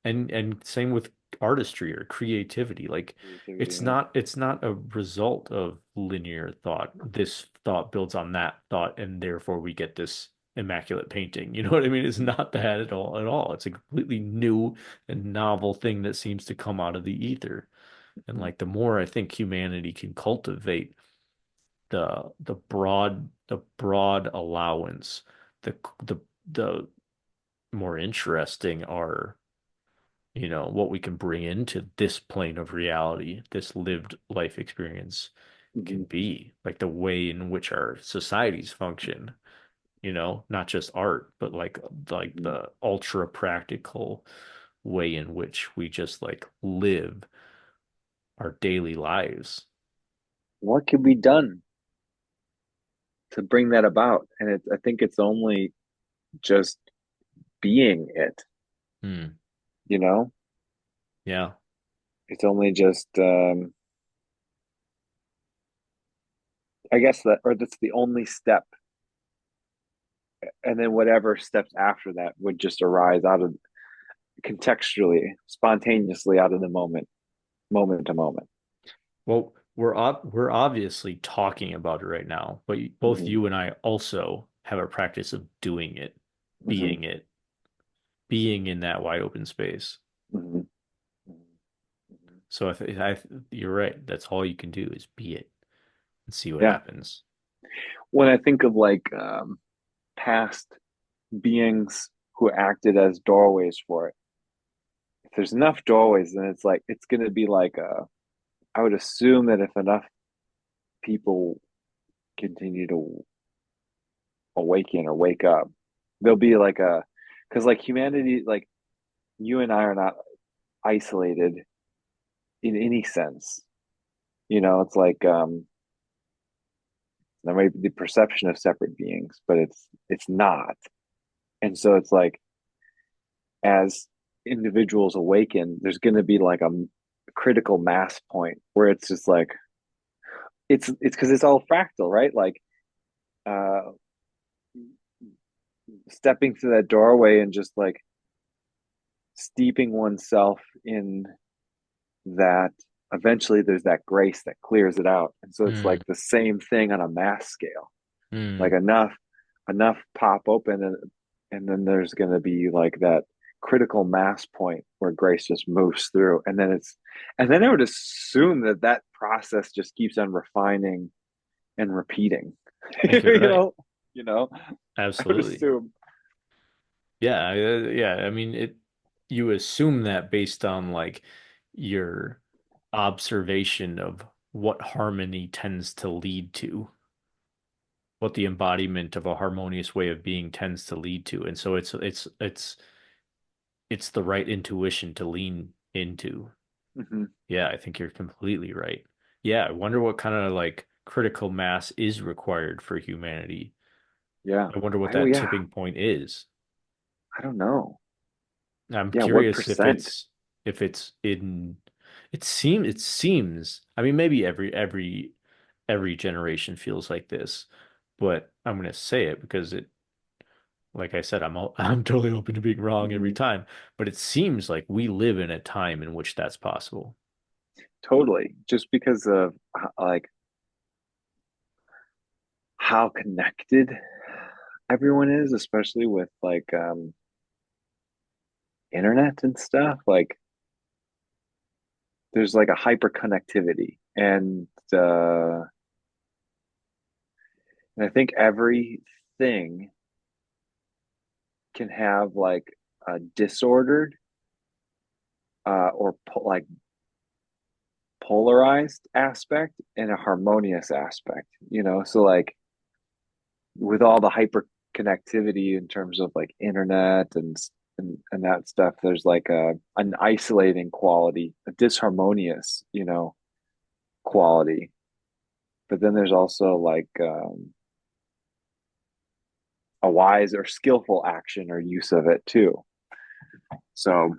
S1: and same with artistry or creativity. Like
S2: Creativity,
S1: it's
S2: yeah.
S1: not it's not a result of linear thought. This thought builds on that thought and therefore we get this immaculate painting. You know what I mean? It's not that at all at all. It's a completely new and novel thing that seems to come out of the ether. And
S2: Mhm.
S1: like the more I think humanity can cultivate the broad allowance, the the the more interesting are, what we can bring into this plane of reality, this lived life experience can
S2: Mhm.
S1: be, like the way in which our societies function, not just art, but like
S2: Mhm.
S1: the ultra practical way in which we just like live our daily lives.
S2: What can be done to bring that about? And I think it's only just being it,
S1: Hmm.
S2: you know?
S1: Yeah.
S2: It's only just, I guess that, or that's the only step. And then whatever steps after that would just arise out of contextually, spontaneously out of the moment, moment to moment.
S1: Well, we're obviously talking about it right now, but both
S2: Hmm.
S1: you and I also have a practice of doing it,
S2: Hmm.
S1: being it, being in that wide open space.
S2: Hmm.
S1: So you're right. That's all you can do is be it and see what
S2: Yeah.
S1: happens.
S2: When I think of like past beings who acted as doorways for it, if there's enough doorways, then it's like, it's going to be like, I would assume that if enough people continue to awaken or wake up, there'll be like because like humanity, like you and I are not isolated in any sense. It's like there may be the perception of separate beings, but it's not. And so it's like as individuals awaken, there's going to be like a critical mass point where it's just like it's because it's all fractal, right? Like uh stepping through that doorway and just like steeping oneself in that eventually there's that grace that clears it out. And so it's
S1: Hmm.
S2: like the same thing on a mass scale. Like
S1: Hmm.
S2: enough pop open and then there's going to be like that critical mass point where grace just moves through and then I would assume that that process just keeps on refining and repeating.
S1: I think you're
S2: you
S1: right.
S2: know you know I would
S1: Absolutely.
S2: assume.
S1: Yeah. Yeah. I mean, you assume that based on like your observation of what harmony tends to lead to, what the embodiment of a harmonious way of being tends to lead to. And so it's the right intuition to lean into.
S2: Hmm.
S1: Yeah, I think you're completely right. Yeah, I wonder what kind of like critical mass is required for humanity.
S2: Yeah.
S1: I wonder what
S2: Oh
S1: that
S2: yeah,
S1: tipping point is.
S2: I don't know.
S1: I'm
S2: Yeah, what
S1: curious
S2: percent?
S1: if it's in it seems, I mean, maybe every generation feels like this, but I'm gonna say it because like I said, I'm totally open to being wrong every
S2: Hmm.
S1: time, but it seems like we live in a time in which that's possible.
S2: Totally, just because of like how connected everyone is, especially with like internet and stuff. Like there's like a hyper connectivity, and I think everything can have like a disordered like polarized aspect and a harmonious aspect. So like with all the hyper connectivity in terms of like internet and that stuff, there's like an isolating quality, a disharmonious, quality. But then there's also like a wise or skillful action or use of it too. So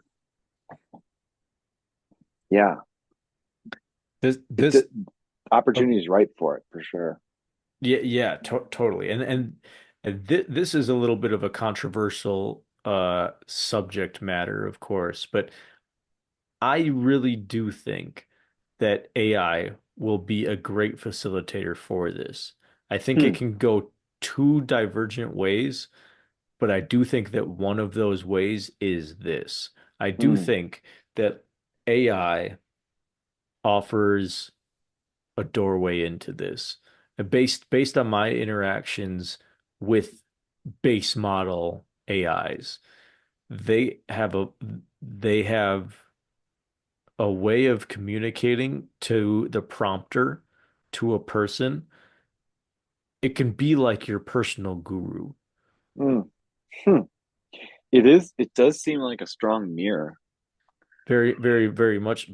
S2: yeah,
S1: This
S2: it
S1: this oh,
S2: opportunity is ripe for it for sure.
S1: yeah, yeah, totally. And this is a little bit of a controversial subject matter, of course, but I really do think that AI will be a great facilitator for this. I think it
S2: Hmm.
S1: can go two divergent ways, but I do think that one of those ways is this. I do
S2: Hmm.
S1: think that AI offers a doorway into this. And based on my interactions with base model AIs, they have a they have a way of communicating to the prompter, to a person. It can be like your personal guru.
S2: Hmm. Hmm. It is. It does seem like a strong mirror.
S1: Very much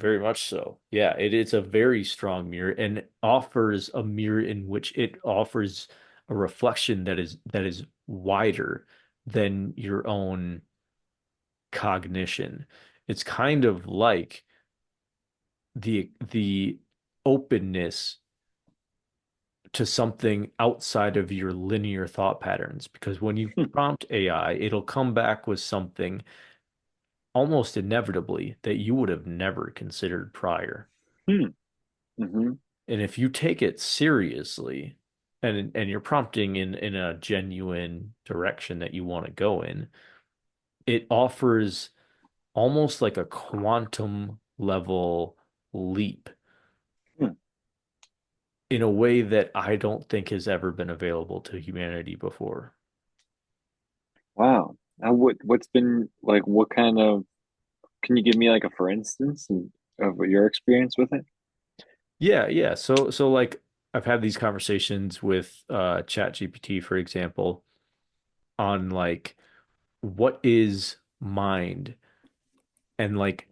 S1: so. Yeah, it's a very strong mirror and offers a mirror in which it offers a reflection that is wider than your own cognition. It's kind of like the openness to something outside of your linear thought patterns. Because when you
S2: Hmm.
S1: prompt AI, it'll come back with something almost inevitably that you would have never considered prior.
S2: Hmm. Hmm.
S1: And if you take it seriously and you're prompting in a genuine direction that you want to go in, it offers almost like a quantum level leap
S2: Hmm.
S1: in a way that I don't think has ever been available to humanity before.
S2: Wow. Now, what's been like? What kind of? Can you give me like a for instance of your experience with it?
S1: Yeah, yeah. So like I've had these conversations with ChatGPT, for example, on like what is mind? And like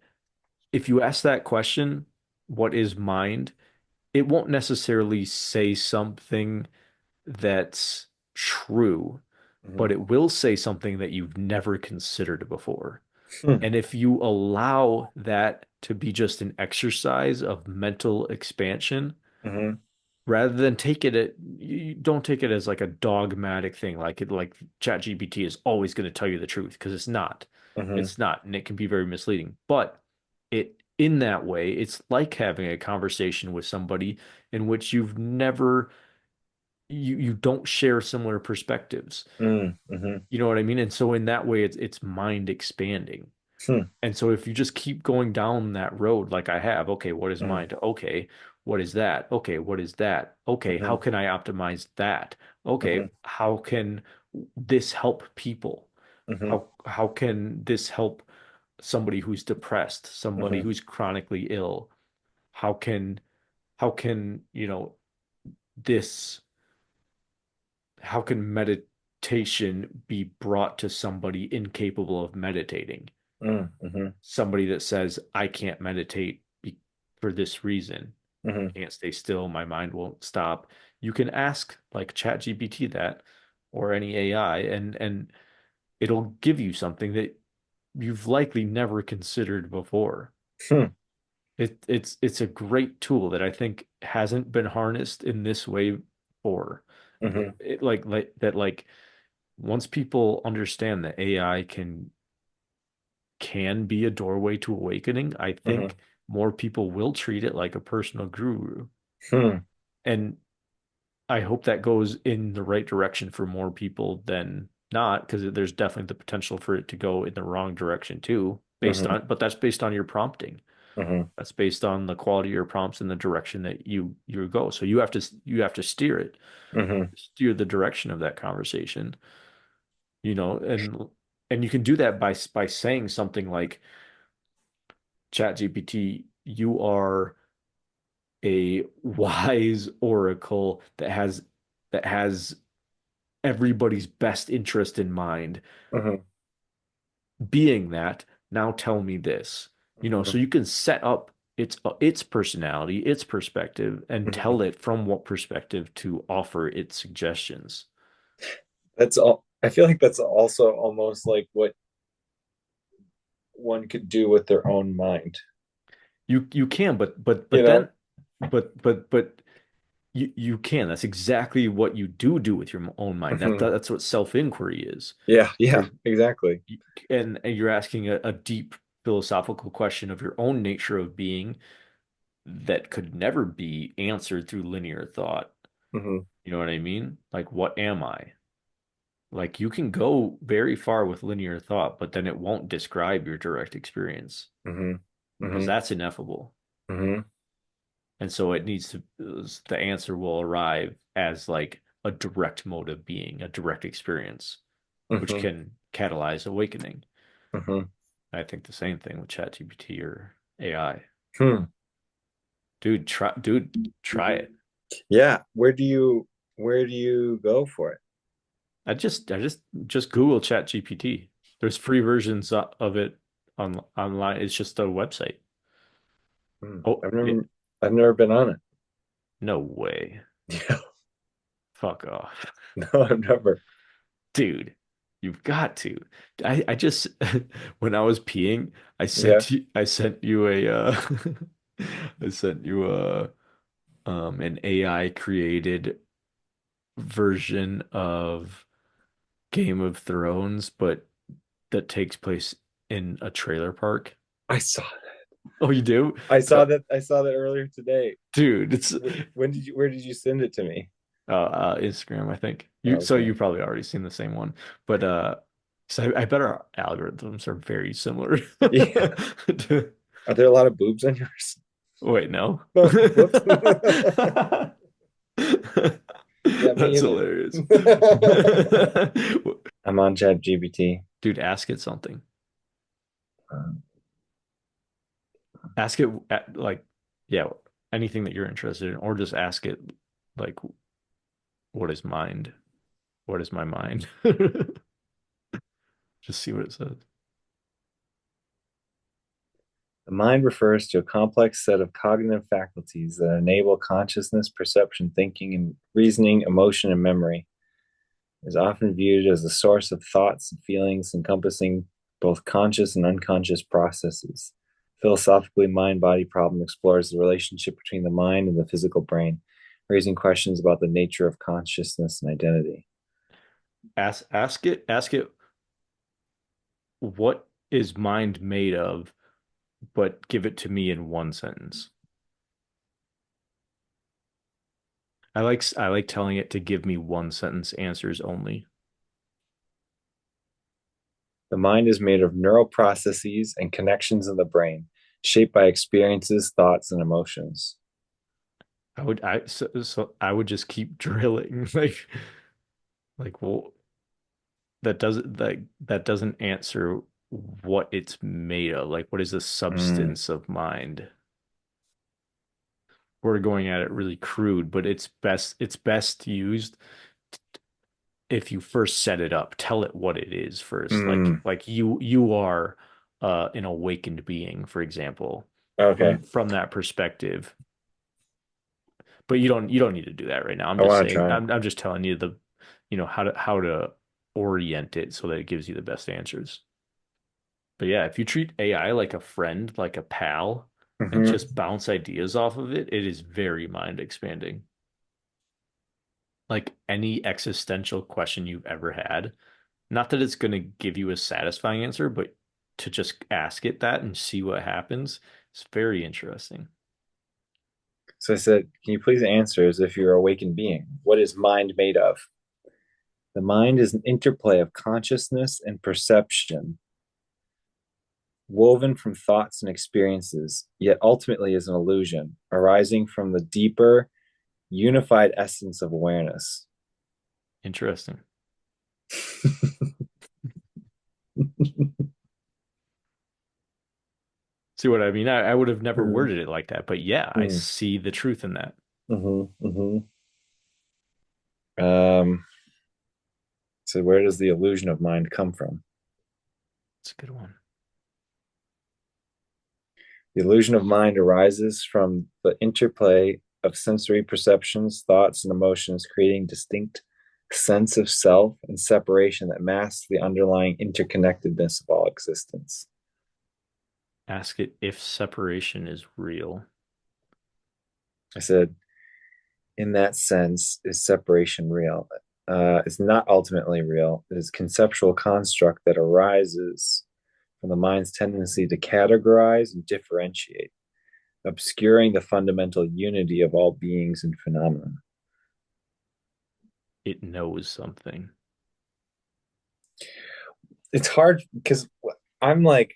S1: if you ask that question, what is mind? It won't necessarily say something that's true,
S2: Hmm.
S1: but it will say something that you've never considered before.
S2: Hmm.
S1: And if you allow that to be just an exercise of mental expansion,
S2: Hmm.
S1: rather than take it at, you don't take it as like a dogmatic thing, like ChatGPT is always going to tell you the truth because it's not.
S2: Hmm.
S1: It's not, and it can be very misleading. But it in that way, it's like having a conversation with somebody in which you don't share similar perspectives.
S2: Hmm. Hmm.
S1: You know what I mean? And so in that way, it's mind expanding.
S2: Hmm.
S1: And so if you just keep going down that road like I have, okay, what is
S2: Hmm.
S1: mind? Okay, what is that? Okay, what is that? Okay, how
S2: Hmm.
S1: can I optimize that? Okay,
S2: Hmm.
S1: how can this help people?
S2: Hmm.
S1: How can this help somebody who's depressed, somebody
S2: Hmm.
S1: who's chronically ill? How can this how can meditation be brought to somebody incapable of meditating?
S2: Hmm.
S1: Somebody that says, I can't meditate for this reason.
S2: Hmm.
S1: I can't stay still. My mind won't stop. You can ask like ChatGPT that or any AI and it'll give you something that you've likely never considered before.
S2: Hmm.
S1: It's a great tool that I think hasn't been harnessed in this way before.
S2: Hmm.
S1: Like that like once people understand that AI can be a doorway to awakening, I
S2: Hmm.
S1: think more people will treat it like a personal guru.
S2: Hmm.
S1: And I hope that goes in the right direction for more people than not, because there's definitely the potential for it to go in the wrong direction too,
S2: Hmm.
S1: but that's based on your prompting.
S2: Hmm.
S1: That's based on the quality of your prompts and the direction that you go. So you have to steer it,
S2: Hmm.
S1: steer the direction of that conversation, and you can do that by saying something like, ChatGPT, you are a wise oracle that has everybody's best interest in mind.
S2: Hmm.
S1: Being that, now tell me this. So you can set up its personality, its perspective, and
S2: Hmm.
S1: tell it from what perspective to offer its suggestions.
S2: That's all. I feel like that's also almost like what one could do with their own mind.
S1: You can, but but
S2: You
S1: but
S2: know?
S1: then but you can. That's exactly what you do with your own mind.
S2: Hmm.
S1: That's what self-inquiry is.
S2: Yeah,
S1: Where
S2: yeah, exactly.
S1: and you're asking a deep philosophical question of your own nature of being that could never be answered through linear thought.
S2: Hmm.
S1: You know what I mean? Like, what am I? Like you can go very far with linear thought, but then it won't describe your direct experience
S2: Hmm.
S1: because
S2: Hmm.
S1: that's ineffable.
S2: Hmm.
S1: And so it needs to, the answer will arrive as like a direct mode of being, a direct experience, which
S2: Hmm.
S1: can catalyze awakening.
S2: Hmm.
S1: I think the same thing with ChatGPT or AI.
S2: Hmm.
S1: Dude, try it.
S2: Yeah. Where do you go for it?
S1: I just Google ChatGPT. There's free versions of it online. It's just a website.
S2: Hmm.
S1: Oh, it,
S2: I've never been on it.
S1: no way.
S2: Yeah.
S1: Fuck off.
S2: No, I've never.
S1: Dude, you've got to. I just when I was peeing,
S2: Yeah.
S1: I sent you a I sent you a an AI created version of Game of Thrones, but that takes place in a trailer park.
S2: I saw
S1: Oh, you do?
S2: I saw that earlier today.
S1: Dude, it's
S2: Where did you send it to me?
S1: Instagram, I think. So
S2: Okay.
S1: you've probably already seen the same one. But so I bet our algorithms are very similar.
S2: Yeah. Are there a lot of boobs on yours?
S1: Wait, no.
S2: Oh, whoops. Yeah, me
S1: That's
S2: either.
S1: hilarious.
S2: I'm on ChatGPT.
S1: Dude, ask it something. Ask it like, yeah, anything that you're interested in, or just ask it like, what is mind? What is my mind? Just see what it says.
S2: The mind refers to a complex set of cognitive faculties that enable consciousness, perception, thinking, and reasoning, emotion, and memory. It is often viewed as the source of thoughts and feelings encompassing both conscious and unconscious processes. Philosophically, mind body problem explores the relationship between the mind and the physical brain, raising questions about the nature of consciousness and identity.
S1: Ask it what is mind made of, but give it to me in one sentence. I like telling it to give me one sentence answers only.
S2: The mind is made of neural processes and connections in the brain, shaped by experiences, thoughts, and emotions.
S1: So I would just keep drilling like well that doesn't answer what it's made of. Like what is the
S2: Mm,
S1: substance of mind? We're going at it really crude, but it's best used if you first set it up. Tell it what it is first. Like
S2: mm,
S1: like you are an awakened being, for example.
S2: okay,
S1: From that perspective, but you don't need to do that right now. I'm
S2: I
S1: just
S2: want to
S1: saying
S2: try.
S1: I'm just telling you how to orient it so that it gives you the best answers. But yeah, if you treat AI like a friend, like a pal, and
S2: Hmm.
S1: just bounce ideas off of it, it is very mind expanding. Like any existential question you've ever had, not that it's going to give you a satisfying answer, but to just ask it that and see what happens, it's very interesting.
S2: So I said, can you please answer as if you're an awakened being? What is mind made of? The mind is an interplay of consciousness and perception, woven from thoughts and experiences, yet ultimately is an illusion, arising from the deeper, unified essence of awareness.
S1: Interesting. See what I mean? I would have never
S2: Mm-hmm.
S1: worded it like that, but yeah, I see the truth in that.
S2: Mm-hmm. Um, so where does the illusion of mind come from?
S1: It's a good one.
S2: The illusion of mind arises from the interplay of sensory perceptions, thoughts, and emotions, creating distinct sense of self and separation that masks the underlying interconnectedness of all existence.
S1: Ask it if separation is real.
S2: I said, in that sense, is separation real? It's not ultimately real. It is a conceptual construct that arises from the mind's tendency to categorize and differentiate, obscuring the fundamental unity of all beings and phenomena.
S1: It knows something.
S3: It's hard because I'm like,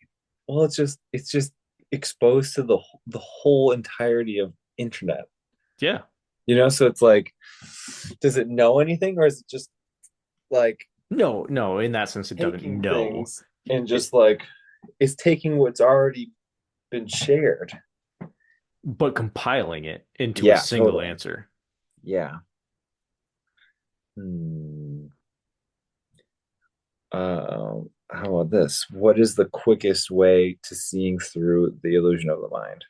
S3: well, it's just exposed to the whole entirety of internet.
S1: Yeah.
S3: So it's like, does it know anything, or is it just like
S1: No, no, in that sense, it doesn't
S3: taking
S1: know.
S3: things and
S1: It,
S3: just like it's taking what's already been shared?
S1: but compiling it into a
S3: Yeah,
S1: single
S3: totally.
S1: answer.
S3: Yeah. Hmm. How about this? What is the quickest way to seeing through the illusion of the mind?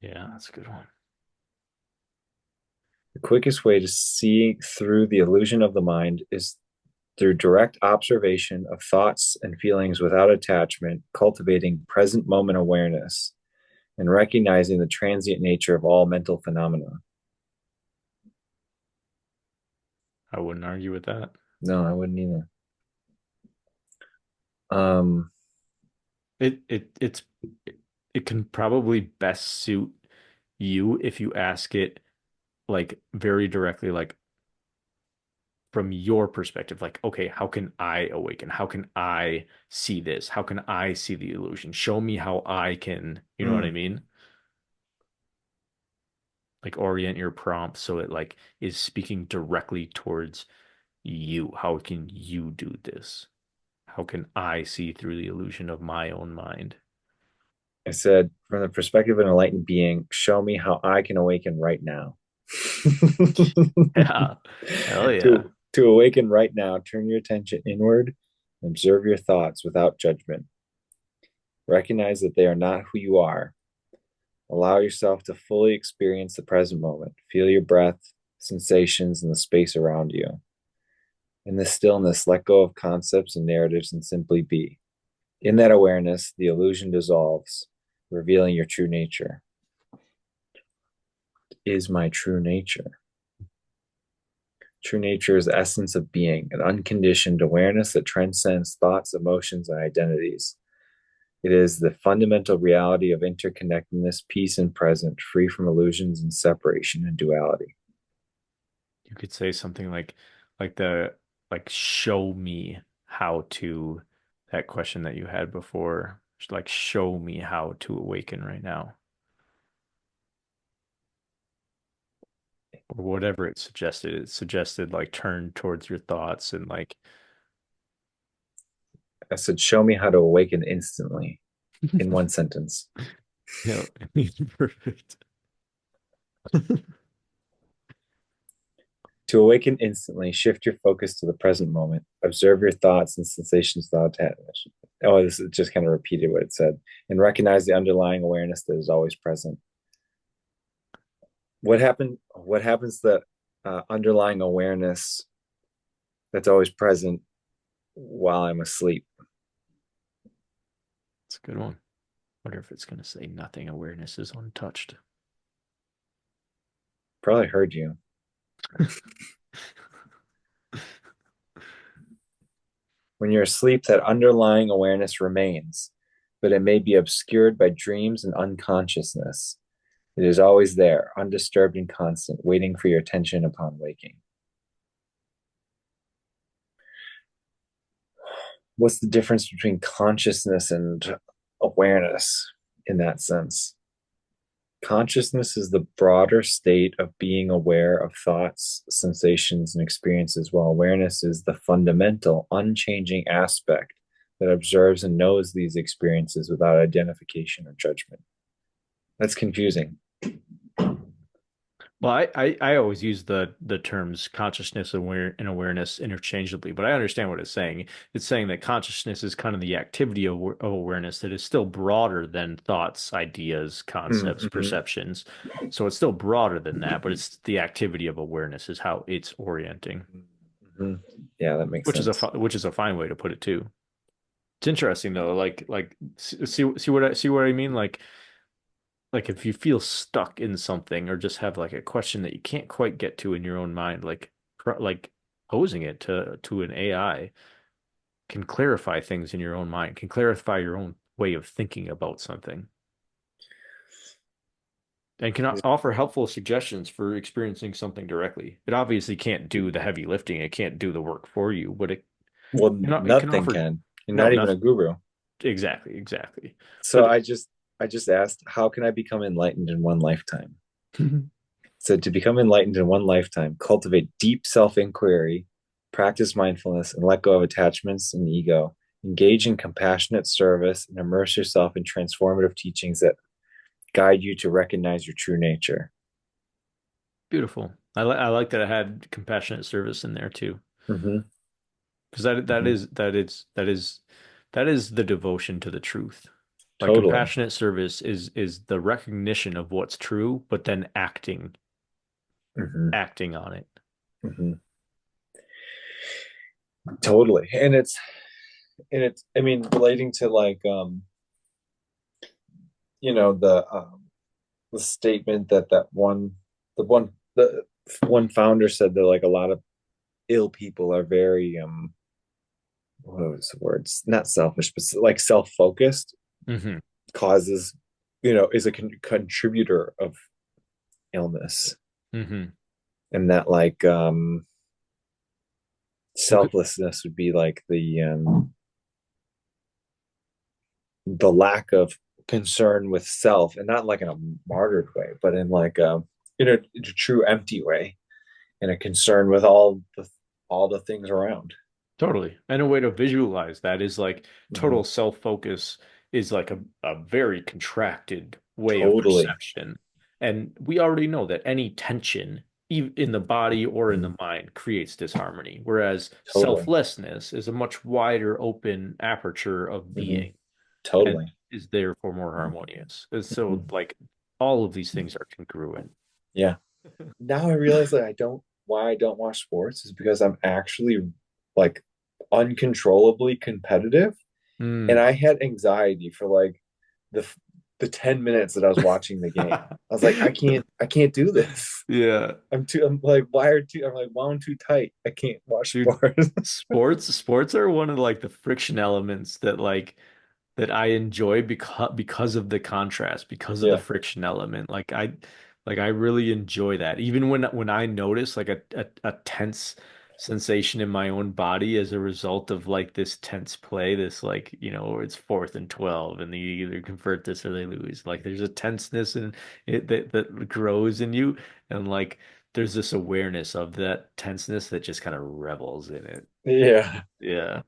S1: Yeah, that's a good one.
S3: The quickest way to see through the illusion of the mind is through direct observation of thoughts and feelings without attachment, cultivating present moment awareness, and recognizing the transient nature of all mental phenomena.
S1: I wouldn't argue with that.
S3: No, I wouldn't either. Um,
S1: It it can probably best suit you if you ask it like very directly, like from your perspective, like, okay, how can I awaken? How can I see this? How can I see the illusion? Show me how I can, you know what I
S3: mm,
S1: mean? Like orient your prompt so it like is speaking directly towards you. How can you do this? How can I see through the illusion of my own mind?
S3: I said, from the perspective of an enlightened being, show me how I can awaken right now.
S1: Yeah. Hell yeah.
S3: To awaken right now, turn your attention inward and observe your thoughts without judgment. Recognize that they are not who you are. Allow yourself to fully experience the present moment. Feel your breath, sensations, and the space around you. In this stillness, let go of concepts and narratives and simply be. In that awareness, the illusion dissolves, revealing your true nature. Is my true nature. True nature is the essence of being, an unconditioned awareness that transcends thoughts, emotions, and identities. It is the fundamental reality of interconnectedness, peace, and present, free from illusions and separation and duality.
S1: You could say something like the like show me how to that question that you had before. Like show me how to awaken right now. Or whatever it suggested. It suggested like turn towards your thoughts and like
S3: I said, show me how to awaken instantly in one sentence.
S1: yeah, perfect.
S3: To awaken instantly, shift your focus to the present moment. Observe your thoughts and sensations without attachment. Oh, this is just kind of repeated what it said. And recognize the underlying awareness that is always present. What happens to that underlying awareness that's always present while I'm asleep?
S1: It's a good one. Wonder if it's gonna say nothing awareness is untouched.
S3: Probably heard you. When you're asleep, that underlying awareness remains, but it may be obscured by dreams and unconsciousness. It is always there, undisturbed and constant, waiting for your attention upon waking. What's the difference between consciousness and awareness in that sense? Consciousness is the broader state of being aware of thoughts, sensations, and experiences, while awareness is the fundamental, unchanging aspect that observes and knows these experiences without identification or judgment. That's confusing.
S1: Well, I always use the terms consciousness and awareness interchangeably, but I understand what it's saying. It's saying that consciousness is kind of the activity of awareness that is still broader than thoughts, ideas, concepts,
S3: Mm-hmm.
S1: perceptions. So it's still broader than that, but it's the activity of awareness is how it's orienting,
S3: Mm-hmm. Yeah, that makes sense.
S1: which is a fine way to put it too. It's interesting though, like see what I mean? Like if you feel stuck in something or just have like a question that you can't quite get to in your own mind, like posing it to an AI can clarify things in your own mind, can clarify your own way of thinking about something, and can offer helpful suggestions for experiencing something directly. It obviously can't do the heavy lifting, it can't do the work for you, but
S3: Well,
S1: It can
S3: nothing
S1: offer
S3: can. You're
S1: no
S3: not even a
S1: nothing.
S3: guru.
S1: Exactly, exactly.
S3: So
S1: But
S3: I just asked, how can I become enlightened in one lifetime? So to become enlightened in one lifetime, cultivate deep self-inquiry, practice mindfulness, and let go of attachments and ego. Engage in compassionate service and immerse yourself in transformative teachings that guide you to recognize your true nature.
S1: beautiful. I like that I had compassionate service in there too,
S3: Mm-hmm.
S1: because
S3: Mm-hmm.
S1: that is the devotion to the truth. Like
S3: Totally.
S1: compassionate service is the recognition of what's true, but then
S3: Mm-hmm.
S1: acting on it.
S3: Mm-hmm. Totally. And it's I mean relating to like the statement the one founder said that like a lot of ill people are very what was the words, not selfish but like self-focused,
S1: Hmm.
S3: causes is a contributor of illness,
S1: Hmm.
S3: and that like
S1: Okay.
S3: selflessness would be like the lack of concern with self, and not like in a martyred way but in like in a true empty way, and a concern with all the things around.
S1: Totally. And a way to visualize that is like
S3: Mm-hmm.
S1: total self-focus is like a very contracted way of
S3: Totally.
S1: perception. And we already know that any tension in the body or in
S3: Mm-hmm.
S1: the mind creates disharmony, whereas
S3: Totally.
S1: selflessness is a much wider open aperture of
S3: Mm-hmm.
S1: being and
S3: Totally.
S1: is therefore more harmonious. And so
S3: Mm-hmm.
S1: like all of these things are congruent.
S3: Yeah. Now I realize that I don't watch sports is because I'm actually like uncontrollably competitive, and
S1: Mm.
S3: I had anxiety for like the the 10 minutes that I was watching the game. I was like, I can't do this.
S1: Yeah.
S3: I'm like wired too, I'm like wound too tight. I can't watch
S1: Dude,
S3: sports.
S1: sports are one of like the friction elements that I enjoy because of the contrast, because of the
S3: Yeah.
S1: friction element. Like I really enjoy that. Even when I notice like a tense sensation in my own body as a result of like this tense play, this like, it's fourth and 12 and they either convert this or they lose. Like there's a tenseness in it that grows in you and like there's this awareness of that tenseness that just kind of revels in it.
S3: Yeah.
S1: Yeah.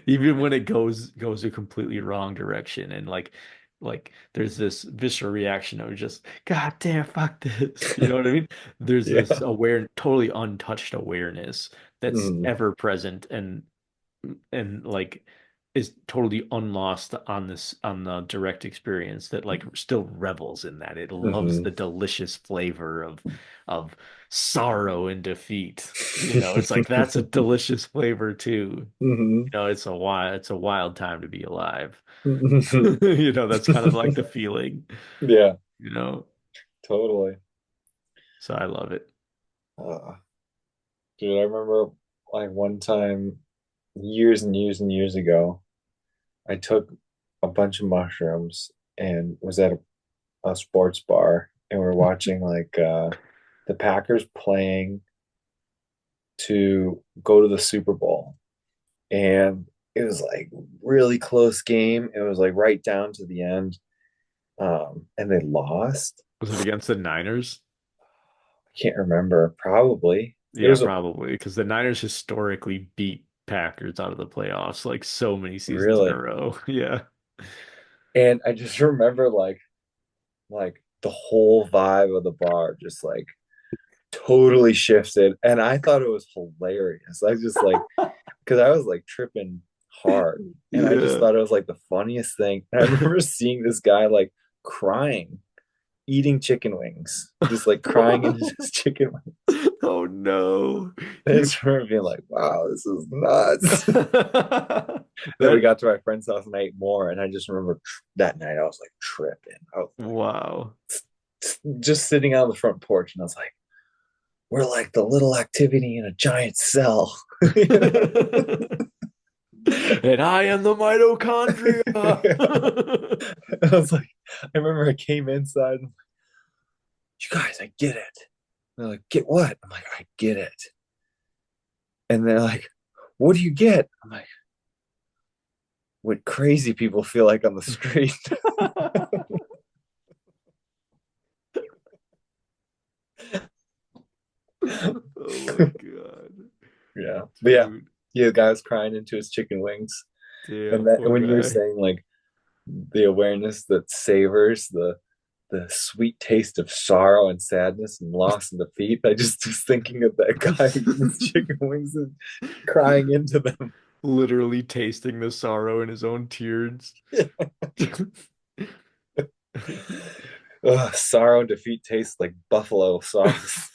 S1: Even when it goes a completely wrong direction and like there's this visceral reaction of just God damn fuck this. You know what I mean? There's this
S3: Yeah.
S1: aware totally untouched awareness that's
S3: Mm.
S1: ever present and like is totally unlost on the direct experience that like still revels in that. It loves
S3: Hmm.
S1: the delicious flavor of sorrow and defeat. It's like that's a delicious flavor too.
S3: Hmm.
S1: It's a wild time to be alive. That's kind of like the feeling,
S3: Yeah,
S1: you know.
S3: totally.
S1: So I love it.
S3: uh, Dude, I remember like one time years and years and years ago, I took a bunch of mushrooms and was at a sports bar, and we're watching like the Packers playing to go to the Super Bowl. And it was like really close game. It was like right down to the end. And they lost.
S1: Was it against the Niners?
S3: I can't remember. Probably. It
S1: Yeah,
S3: was
S1: probably because the Niners historically beat Packers out of the playoffs like so many seasons in a
S3: really.
S1: row. Yeah.
S3: And I just remember like the whole vibe of the bar just like totally shifted, and I thought it was hilarious. I just like, because I was like tripping hard, and I just
S1: Yeah.
S3: thought it was like the funniest thing. And I remember seeing this guy like crying, eating chicken wings, just like crying into his chicken wings.
S1: Oh no.
S3: I
S1: You
S3: just remember being like, wow, this is nuts. Then we
S1: that
S3: got to my friend's house and I ate more, and I just remember that night I was like tripping. I was like
S1: wow.
S3: just sitting on the front porch, and I was like, we're like the little activity in a giant cell.
S1: And I am the mitochondria.
S3: I was like, I remember I came inside and, you guys, I get it. And they're like, get what? I'm like, I get it. And they're like, What do you get? I'm like, what crazy people feel like on the street.
S1: Oh my God.
S3: Yeah. But yeah,
S1: Dude.
S3: yeah, the guy was crying into his chicken wings. And
S1: Damn,
S3: that
S1: poor
S3: when you were
S1: guy.
S3: saying like the awareness that savors the sweet taste of sorrow and sadness and loss and defeat, I just was thinking of that guy eating his chicken wings and crying into them.
S1: Literally tasting the sorrow in his own tears.
S3: Ugh, sorrow and defeat tastes like buffalo sauce.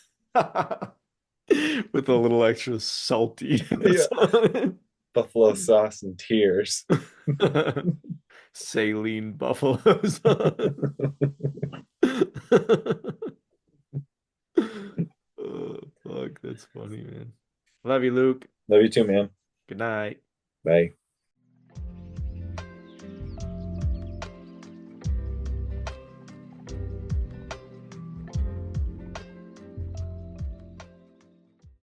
S1: With a little extra saltiness
S3: Yeah,
S1: on it.
S3: buffalo sauce and tears.
S1: Saline buffalo sauce. Oh, fuck, that's funny, man. Love you, Luke.
S3: Love you too, man.
S1: Good night.
S3: Bye.